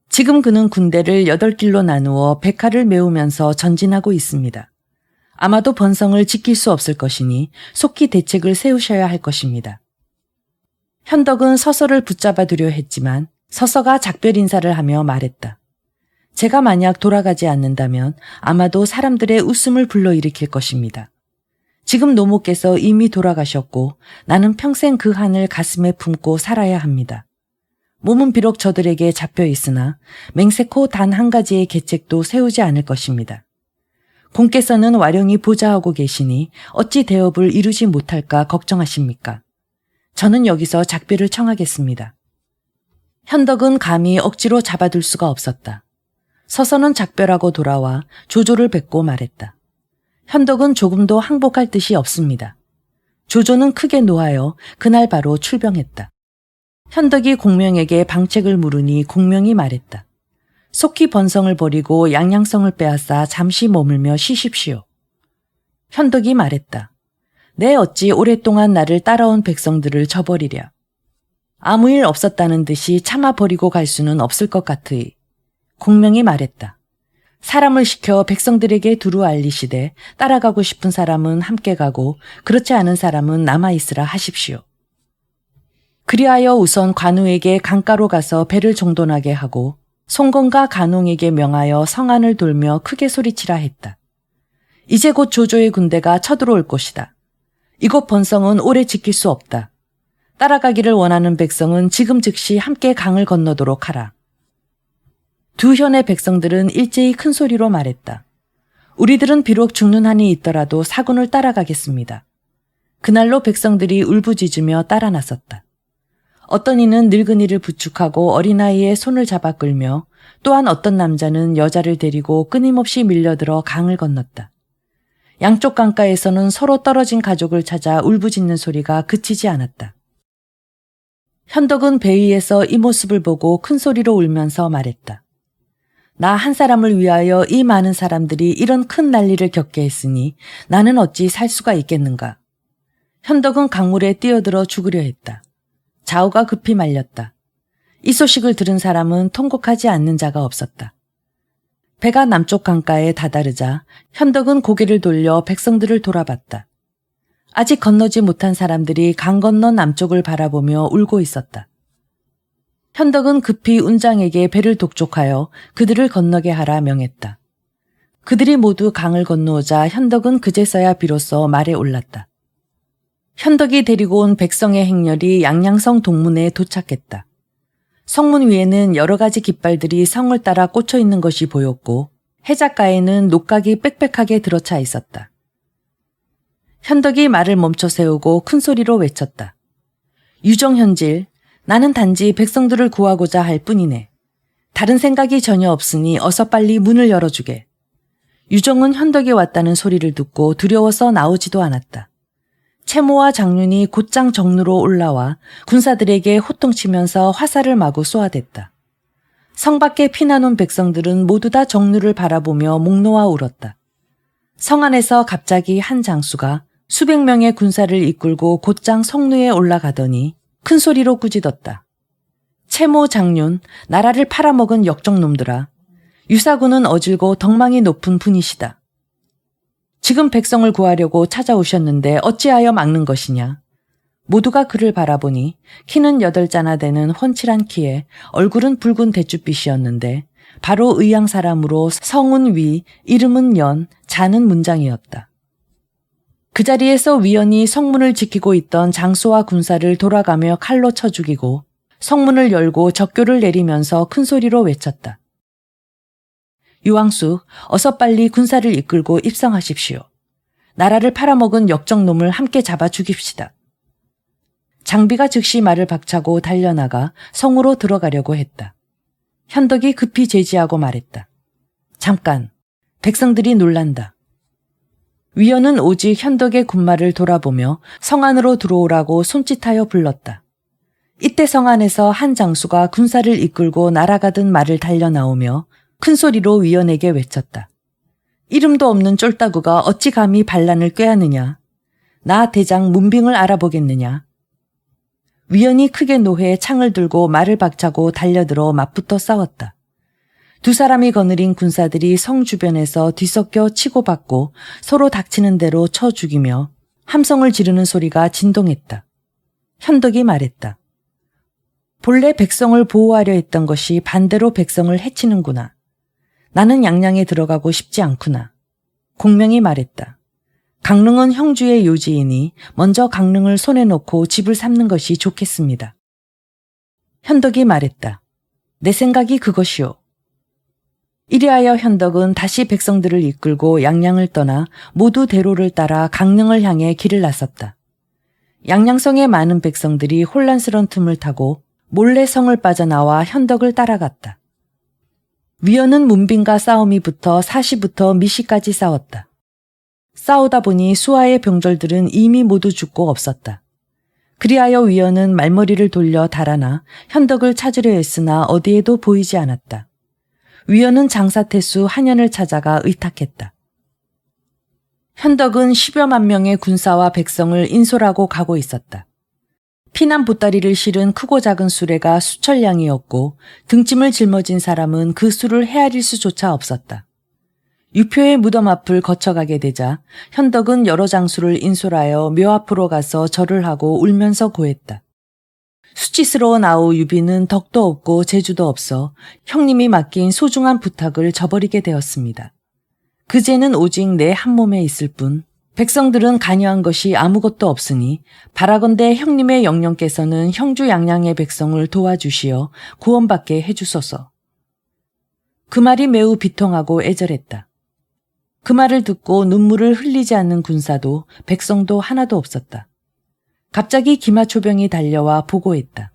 지금 그는 군대를 8길로 나누어 백화를 메우면서 전진하고 있습니다. 아마도 번성을 지킬 수 없을 것이니 속히 대책을 세우셔야 할 것입니다. 현덕은 서서를 붙잡아두려 했지만 서서가 작별 인사를 하며 말했다. 제가 만약 돌아가지 않는다면 아마도 사람들의 웃음을 불러일으킬 것입니다. 지금 노모께서 이미 돌아가셨고 나는 평생 그 한을 가슴에 품고 살아야 합니다. 몸은 비록 저들에게 잡혀 있으나 맹세코 단 한 가지의 계책도 세우지 않을 것입니다. 공께서는 와룡이 보좌하고 계시니 어찌 대업을 이루지 못할까 걱정하십니까? 저는 여기서 작별을 청하겠습니다. 현덕은 감히 억지로 잡아둘 수가 없었다. 서서는 작별하고 돌아와 조조를 뵙고 말했다. 현덕은 조금도 항복할 뜻이 없습니다. 조조는 크게 노하여 그날 바로 출병했다. 현덕이 공명에게 방책을 물으니 공명이 말했다. 속히 번성을 버리고 양양성을 빼앗아 잠시 머물며 쉬십시오. 현덕이 말했다. 내 어찌 오랫동안 나를 따라온 백성들을 저버리랴. 아무 일 없었다는 듯이 참아 버리고 갈 수는 없을 것 같으이. 공명이 말했다. 사람을 시켜 백성들에게 두루 알리시되 따라가고 싶은 사람은 함께 가고 그렇지 않은 사람은 남아있으라 하십시오. 그리하여 우선 관우에게 강가로 가서 배를 정돈하게 하고 송건과 간홍에게 명하여 성안을 돌며 크게 소리치라 했다. 이제 곧 조조의 군대가 쳐들어올 것이다. 이곳 번성은 오래 지킬 수 없다. 따라가기를 원하는 백성은 지금 즉시 함께 강을 건너도록 하라. 두 현의 백성들은 일제히 큰 소리로 말했다. 우리들은 비록 죽는 한이 있더라도 사군을 따라가겠습니다. 그날로 백성들이 울부짖으며 따라 나섰다. 어떤 이는 늙은이를 부축하고 어린아이의 손을 잡아 끌며 또한 어떤 남자는 여자를 데리고 끊임없이 밀려들어 강을 건넜다. 양쪽 강가에서는 서로 떨어진 가족을 찾아 울부짖는 소리가 그치지 않았다. 현덕은 배 위에서 이 모습을 보고 큰 소리로 울면서 말했다. 나 한 사람을 위하여 이 많은 사람들이 이런 큰 난리를 겪게 했으니 나는 어찌 살 수가 있겠는가. 현덕은 강물에 뛰어들어 죽으려 했다. 좌우가 급히 말렸다. 이 소식을 들은 사람은 통곡하지 않는 자가 없었다. 배가 남쪽 강가에 다다르자 현덕은 고개를 돌려 백성들을 돌아봤다. 아직 건너지 못한 사람들이 강 건너 남쪽을 바라보며 울고 있었다. 현덕은 급히 운장에게 배를 독촉하여 그들을 건너게 하라 명했다. 그들이 모두 강을 건너오자 현덕은 그제서야 비로소 말에 올랐다. 현덕이 데리고 온 백성의 행렬이 양양성 동문에 도착했다. 성문 위에는 여러 가지 깃발들이 성을 따라 꽂혀 있는 것이 보였고 해작가에는 녹각이 빽빽하게 들어차 있었다. 현덕이 말을 멈춰 세우고 큰 소리로 외쳤다. 유정현질, 나는 단지 백성들을 구하고자 할 뿐이네. 다른 생각이 전혀 없으니 어서 빨리 문을 열어주게. 유정은 현덕이 왔다는 소리를 듣고 두려워서 나오지도 않았다. 채모와 장륜이 곧장 정루로 올라와 군사들에게 호통치면서 화살을 마구 쏘아댔다. 성 밖에 피나는 백성들은 모두 다 정루를 바라보며 목 놓아 울었다. 성 안에서 갑자기 한 장수가 수백 명의 군사를 이끌고 곧장 성루에 올라가더니 큰 소리로 꾸짖었다. 채모 장륜, 나라를 팔아먹은 역적놈들아. 유사군은 어질고 덕망이 높은 분이시다. 지금 백성을 구하려고 찾아오셨는데 어찌하여 막는 것이냐. 모두가 그를 바라보니 키는 8자나 되는 훤칠한 키에 얼굴은 붉은 대추빛이었는데 바로 의양 사람으로 성은 위, 이름은 연, 자는 문장이었다. 그 자리에서 위연이 성문을 지키고 있던 장수와 군사를 돌아가며 칼로 쳐 죽이고 성문을 열고 적교를 내리면서 큰 소리로 외쳤다. 유왕수, 어서 빨리 군사를 이끌고 입성하십시오. 나라를 팔아먹은 역적놈을 함께 잡아 죽입시다. 장비가 즉시 말을 박차고 달려나가 성으로 들어가려고 했다. 현덕이 급히 제지하고 말했다. 잠깐, 백성들이 놀란다. 위원은 오직 현덕의 군말을 돌아보며 성 안으로 들어오라고 손짓하여 불렀다. 이때 성 안에서 한 장수가 군사를 이끌고 날아가듯 말을 달려나오며 큰 소리로 위원에게 외쳤다. 이름도 없는 쫄따구가 어찌 감히 반란을 꾀하느냐. 나 대장 문빙을 알아보겠느냐. 위원이 크게 노해 창을 들고 말을 박차고 달려들어 맞붙어 싸웠다. 두 사람이 거느린 군사들이 성 주변에서 뒤섞여 치고받고 서로 닥치는 대로 쳐 죽이며 함성을 지르는 소리가 진동했다. 현덕이 말했다. 본래 백성을 보호하려 했던 것이 반대로 백성을 해치는구나. 나는 양양에 들어가고 싶지 않구나. 공명이 말했다. 강릉은 형주의 요지이니 먼저 강릉을 손에 놓고 집을 삼는 것이 좋겠습니다. 현덕이 말했다. 내 생각이 그것이오. 이리하여 현덕은 다시 백성들을 이끌고 양양을 떠나 모두 대로를 따라 강릉을 향해 길을 나섰다. 양양성의 많은 백성들이 혼란스런 틈을 타고 몰래 성을 빠져나와 현덕을 따라갔다. 위원은 문빙과 싸움이 붙어 사시부터 미시까지 싸웠다. 싸우다 보니 수하의 병졸들은 이미 모두 죽고 없었다. 그리하여 위원은 말머리를 돌려 달아나 현덕을 찾으려 했으나 어디에도 보이지 않았다. 위원은 장사태수 한연을 찾아가 의탁했다. 현덕은 10여만 명의 군사와 백성을 인솔하고 가고 있었다. 피난 보따리를 실은 크고 작은 수레가 수천량이었고 등짐을 짊어진 사람은 그 수를 헤아릴 수조차 없었다. 유표의 무덤 앞을 거쳐가게 되자 현덕은 여러 장수를 인솔하여 묘 앞으로 가서 절을 하고 울면서 고했다. 수치스러운 아우 유비는 덕도 없고 재주도 없어 형님이 맡긴 소중한 부탁을 저버리게 되었습니다. 그 죄는 오직 내 한 몸에 있을 뿐 백성들은 간여한 것이 아무것도 없으니 바라건대 형님의 영령께서는 형주 양양의 백성을 도와주시어 구원받게 해주소서. 그 말이 매우 비통하고 애절했다. 그 말을 듣고 눈물을 흘리지 않는 군사도 백성도 하나도 없었다. 갑자기 기마초병이 달려와 보고했다.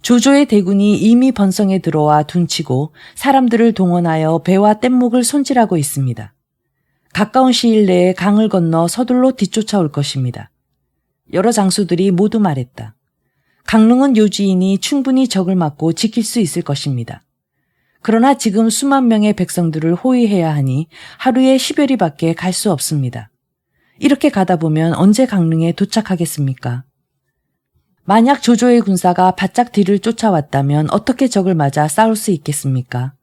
조조의 대군이 이미 번성에 들어와 둔치고 사람들을 동원하여 배와 뗏목을 손질하고 있습니다. 가까운 시일 내에 강을 건너 서둘러 뒤쫓아올 것입니다. 여러 장수들이 모두 말했다. 강릉은 요지이니 충분히 적을 맞고 지킬 수 있을 것입니다. 그러나 지금 수만 명의 백성들을 호위해야 하니 하루에 10여리밖에 갈 수 없습니다. 이렇게 가다 보면 언제 강릉에 도착하겠습니까? 만약 조조의 군사가 바짝 뒤를 쫓아왔다면 어떻게 적을 맞아 싸울 수 있겠습니까?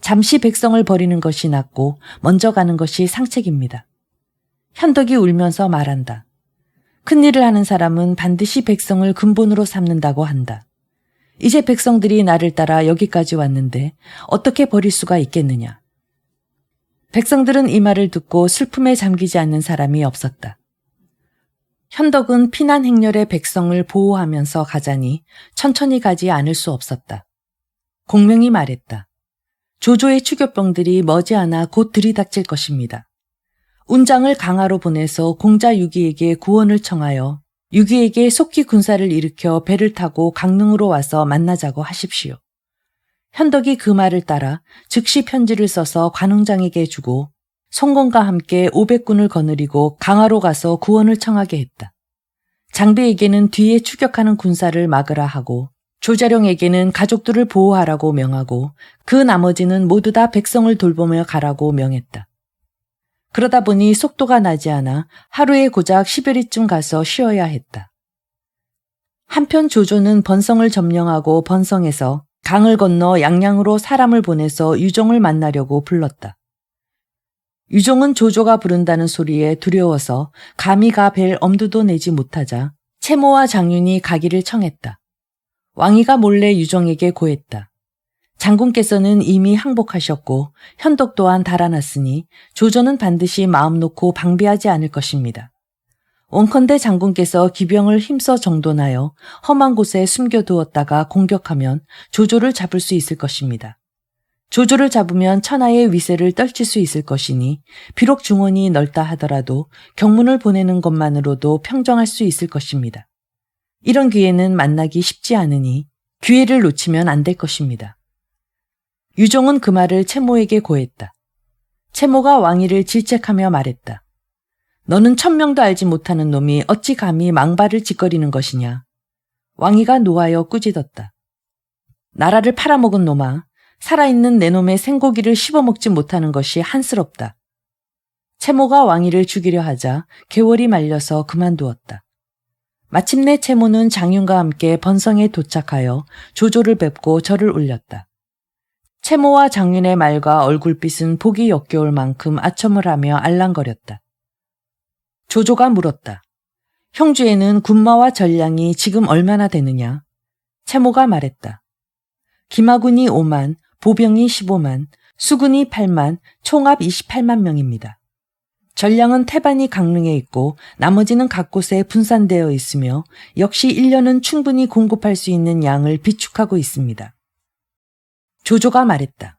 잠시 백성을 버리는 것이 낫고 먼저 가는 것이 상책입니다. 현덕이 울면서 말한다. 큰일을 하는 사람은 반드시 백성을 근본으로 삼는다고 한다. 이제 백성들이 나를 따라 여기까지 왔는데 어떻게 버릴 수가 있겠느냐. 백성들은 이 말을 듣고 슬픔에 잠기지 않는 사람이 없었다. 현덕은 피난 행렬의 백성을 보호하면서 가자니 천천히 가지 않을 수 없었다. 공명이 말했다. 조조의 추교병들이 머지않아 곧 들이닥칠 것입니다. 운장을 강화로 보내서 공자 유기에게 구원을 청하여 유기에게 속히 군사를 일으켜 배를 타고 강릉으로 와서 만나자고 하십시오. 현덕이 그 말을 따라 즉시 편지를 써서 관웅장에게 주고 송건과 함께 500군을 거느리고 강화로 가서 구원을 청하게 했다. 장비에게는 뒤에 추격하는 군사를 막으라 하고 조자룡에게는 가족들을 보호하라고 명하고 그 나머지는 모두 다 백성을 돌보며 가라고 명했다. 그러다 보니 속도가 나지 않아 하루에 고작 10여리쯤 가서 쉬어야 했다. 한편 조조는 번성을 점령하고 번성에서 강을 건너 양양으로 사람을 보내서 유종을 만나려고 불렀다. 유종은 조조가 부른다는 소리에 두려워서 감히 가 뵐 엄두도 내지 못하자 채모와 장윤이 가기를 청했다. 왕이가 몰래 유종에게 고했다. 장군께서는 이미 항복하셨고 현덕 또한 달아났으니 조조는 반드시 마음 놓고 방비하지 않을 것입니다. 원컨대 장군께서 기병을 힘써 정돈하여 험한 곳에 숨겨두었다가 공격하면 조조를 잡을 수 있을 것입니다. 조조를 잡으면 천하의 위세를 떨칠 수 있을 것이니 비록 중원이 넓다 하더라도 경문을 보내는 것만으로도 평정할 수 있을 것입니다. 이런 기회는 만나기 쉽지 않으니 기회를 놓치면 안 될 것입니다. 유종은 그 말을 채모에게 고했다. 채모가 왕위를 질책하며 말했다. 너는 천명도 알지 못하는 놈이 어찌 감히 망발을 짓거리는 것이냐. 왕이가 노하여 꾸짖었다. 나라를 팔아먹은 놈아, 살아있는 내 놈의 생고기를 씹어먹지 못하는 것이 한스럽다. 채모가 왕이를 죽이려 하자 개월이 말려서 그만두었다. 마침내 채모는 장윤과 함께 번성에 도착하여 조조를 뵙고 절을 올렸다. 채모와 장윤의 말과 얼굴빛은 보기 역겨울 만큼 아첨을 하며 알랑거렸다. 조조가 물었다. 형주에는 군마와 전량이 지금 얼마나 되느냐? 채모가 말했다. 기마군이 5만, 보병이 15만, 수군이 8만, 총합 28만 명입니다. 전량은 태반이 강릉에 있고 나머지는 각 곳에 분산되어 있으며 역시 1년은 충분히 공급할 수 있는 양을 비축하고 있습니다. 조조가 말했다.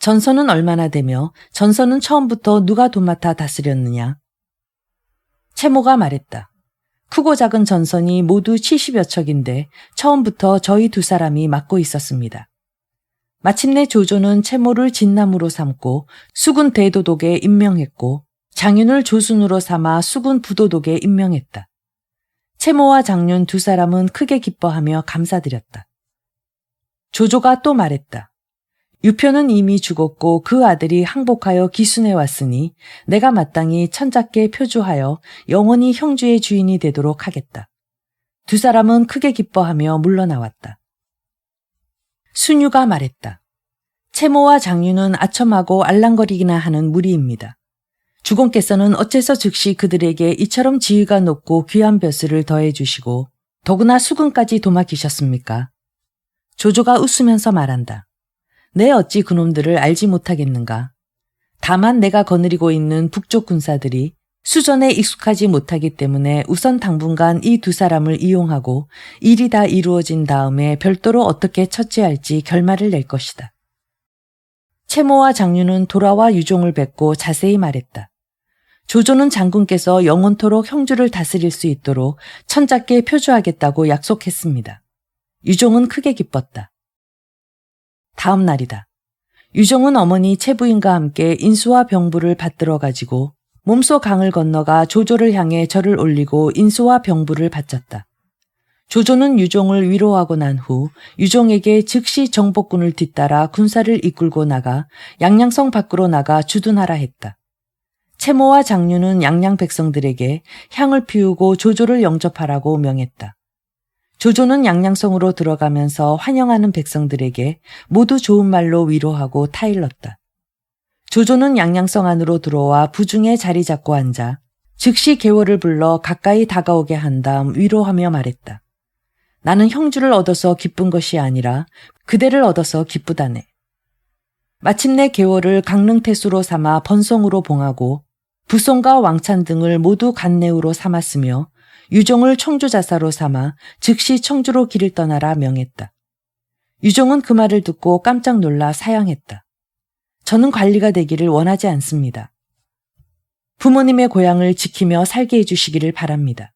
전선은 얼마나 되며 전선은 처음부터 누가 도맡아 다스렸느냐? 채모가 말했다. 크고 작은 전선이 모두 70여 척인데 처음부터 저희 두 사람이 맡고 있었습니다. 마침내 조조는 채모를 진남으로 삼고 수군 대도독에 임명했고 장윤을 조순으로 삼아 수군 부도독에 임명했다. 채모와 장윤 두 사람은 크게 기뻐하며 감사드렸다. 조조가 또 말했다. 유표는 이미 죽었고 그 아들이 항복하여 기순해 왔으니 내가 마땅히 천자께 표주하여 영원히 형주의 주인이 되도록 하겠다. 두 사람은 크게 기뻐하며 물러나왔다. 순유가 말했다. 채모와 장윤은 아첨하고 알랑거리기나 하는 무리입니다. 주공께서는 어째서 즉시 그들에게 이처럼 지위가 높고 귀한 벼슬을 더해주시고 더구나 수군까지 도맡기셨습니까? 조조가 웃으면서 말한다. 내 어찌 그놈들을 알지 못하겠는가. 다만 내가 거느리고 있는 북쪽 군사들이 수전에 익숙하지 못하기 때문에 우선 당분간 이 두 사람을 이용하고 일이 다 이루어진 다음에 별도로 어떻게 처치할지 결말을 낼 것이다. 채모와 장윤은 돌아와 유종을 뵙고 자세히 말했다. 조조는 장군께서 영원토록 형주를 다스릴 수 있도록 천자께 표주하겠다고 약속했습니다. 유종은 크게 기뻤다. 다음 날이다. 유종은 어머니 채부인과 함께 인수와 병부를 받들어 가지고 몸소 강을 건너가 조조를 향해 절을 올리고 인수와 병부를 바쳤다. 조조는 유종을 위로하고 난 후 유종에게 즉시 정복군을 뒤따라 군사를 이끌고 나가 양양성 밖으로 나가 주둔하라 했다. 채모와 장윤은 양양 백성들에게 향을 피우고 조조를 영접하라고 명했다. 조조는 양양성으로 들어가면서 환영하는 백성들에게 모두 좋은 말로 위로하고 타일렀다. 조조는 양양성 안으로 들어와 부중에 자리 잡고 앉아 즉시 계월을 불러 가까이 다가오게 한 다음 위로하며 말했다. 나는 형주를 얻어서 기쁜 것이 아니라 그대를 얻어서 기쁘다네. 마침내 계월을 강릉태수로 삼아 번성으로 봉하고 부송과 왕찬 등을 모두 간내우로 삼았으며 유종을 청주자사로 삼아 즉시 청주로 길을 떠나라 명했다. 유종은 그 말을 듣고 깜짝 놀라 사양했다. 저는 관리가 되기를 원하지 않습니다. 부모님의 고향을 지키며 살게 해주시기를 바랍니다.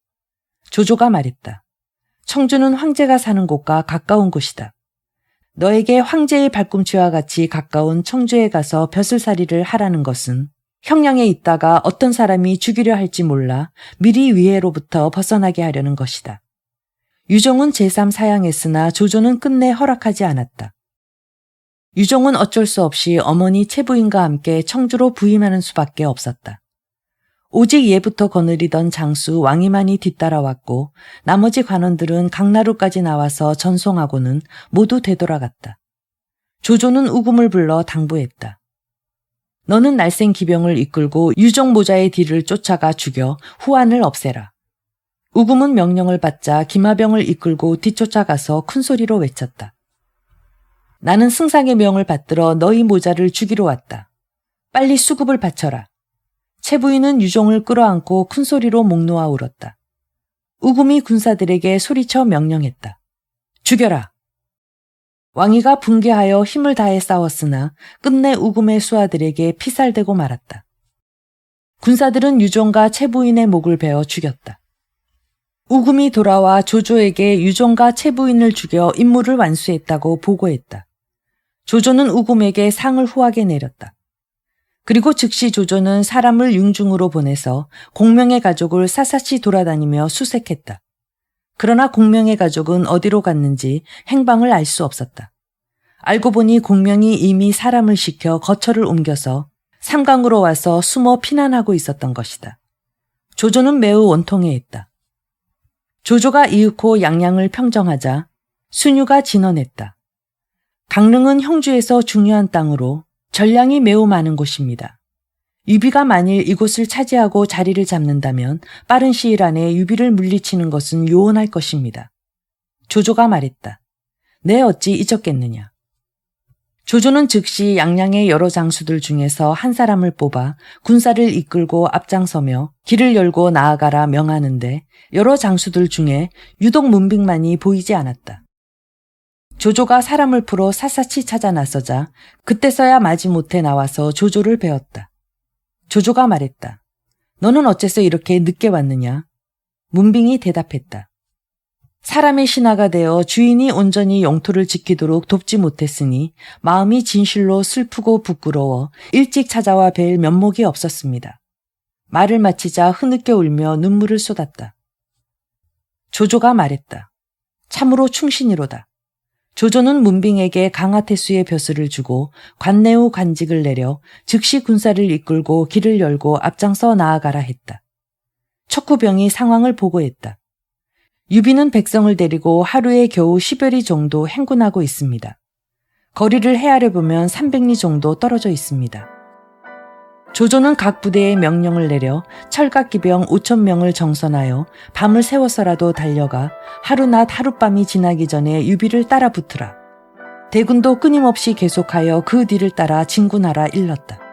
조조가 말했다. 청주는 황제가 사는 곳과 가까운 곳이다. 너에게 황제의 발꿈치와 같이 가까운 청주에 가서 벼슬살이를 하라는 것은 형량에 있다가 어떤 사람이 죽이려 할지 몰라 미리 위해로부터 벗어나게 하려는 것이다. 유종은 제3 사양했으나 조조는 끝내 허락하지 않았다. 유종은 어쩔 수 없이 어머니 채부인과 함께 청주로 부임하는 수밖에 없었다. 오직 예부터 거느리던 장수 왕이만이 뒤따라왔고 나머지 관원들은 강나루까지 나와서 전송하고는 모두 되돌아갔다. 조조는 우금을 불러 당부했다. 너는 날쌘 기병을 이끌고 유종 모자의 뒤를 쫓아가 죽여 후한을 없애라. 우금은 명령을 받자 기마병을 이끌고 뒤쫓아가서 큰 소리로 외쳤다. 나는 승상의 명을 받들어 너희 모자를 주기로 왔다. 빨리 수급을 바쳐라. 채부인은 유종을 끌어안고 큰 소리로 목 놓아 울었다. 우금이 군사들에게 소리쳐 명령했다. 죽여라. 왕이가 분개하여 힘을 다해 싸웠으나 끝내 우금의 수하들에게 피살되고 말았다. 군사들은 유종과 채부인의 목을 베어 죽였다. 우금이 돌아와 조조에게 유종과 채부인을 죽여 임무를 완수했다고 보고했다. 조조는 우금에게 상을 후하게 내렸다. 그리고 즉시 조조는 사람을 융중으로 보내서 공명의 가족을 샅샅이 돌아다니며 수색했다. 그러나 공명의 가족은 어디로 갔는지 행방을 알 수 없었다. 알고 보니 공명이 이미 사람을 시켜 거처를 옮겨서 삼강으로 와서 숨어 피난하고 있었던 것이다. 조조는 매우 원통해했다. 조조가 이윽고 양양을 평정하자 순유가 진언했다. 강릉은 형주에서 중요한 땅으로 전량이 매우 많은 곳입니다. 유비가 만일 이곳을 차지하고 자리를 잡는다면 빠른 시일 안에 유비를 물리치는 것은 요원할 것입니다. 조조가 말했다. 내 어찌 잊었겠느냐. 조조는 즉시 양양의 여러 장수들 중에서 한 사람을 뽑아 군사를 이끌고 앞장서며 길을 열고 나아가라 명하는데 여러 장수들 중에 유독 문빙만이 보이지 않았다. 조조가 사람을 풀어 샅샅이 찾아 나서자 그때서야 마지못해 나와서 조조를 배웠다. 조조가 말했다. 너는 어째서 이렇게 늦게 왔느냐? 문빙이 대답했다. 사람의 신하가 되어 주인이 온전히 영토를 지키도록 돕지 못했으니 마음이 진실로 슬프고 부끄러워 일찍 찾아와 뵐 면목이 없었습니다. 말을 마치자 흐느껴 울며 눈물을 쏟았다. 조조가 말했다. 참으로 충신이로다. 조조는 문빙에게 강하태수의 벼슬을 주고 관내후 관직을 내려 즉시 군사를 이끌고 길을 열고 앞장서 나아가라 했다. 척후병이 상황을 보고했다. 유비는 백성을 데리고 하루에 겨우 10여리 정도 행군하고 있습니다. 거리를 헤아려 보면 300리 정도 떨어져 있습니다. 조조는 각 부대에 명령을 내려 철갑기병 5,000명을 정선하여 밤을 새워서라도 달려가 하루낮 하룻밤이 지나기 전에 유비를 따라 붙으라. 대군도 끊임없이 계속하여 그 뒤를 따라 진군하라 일렀다.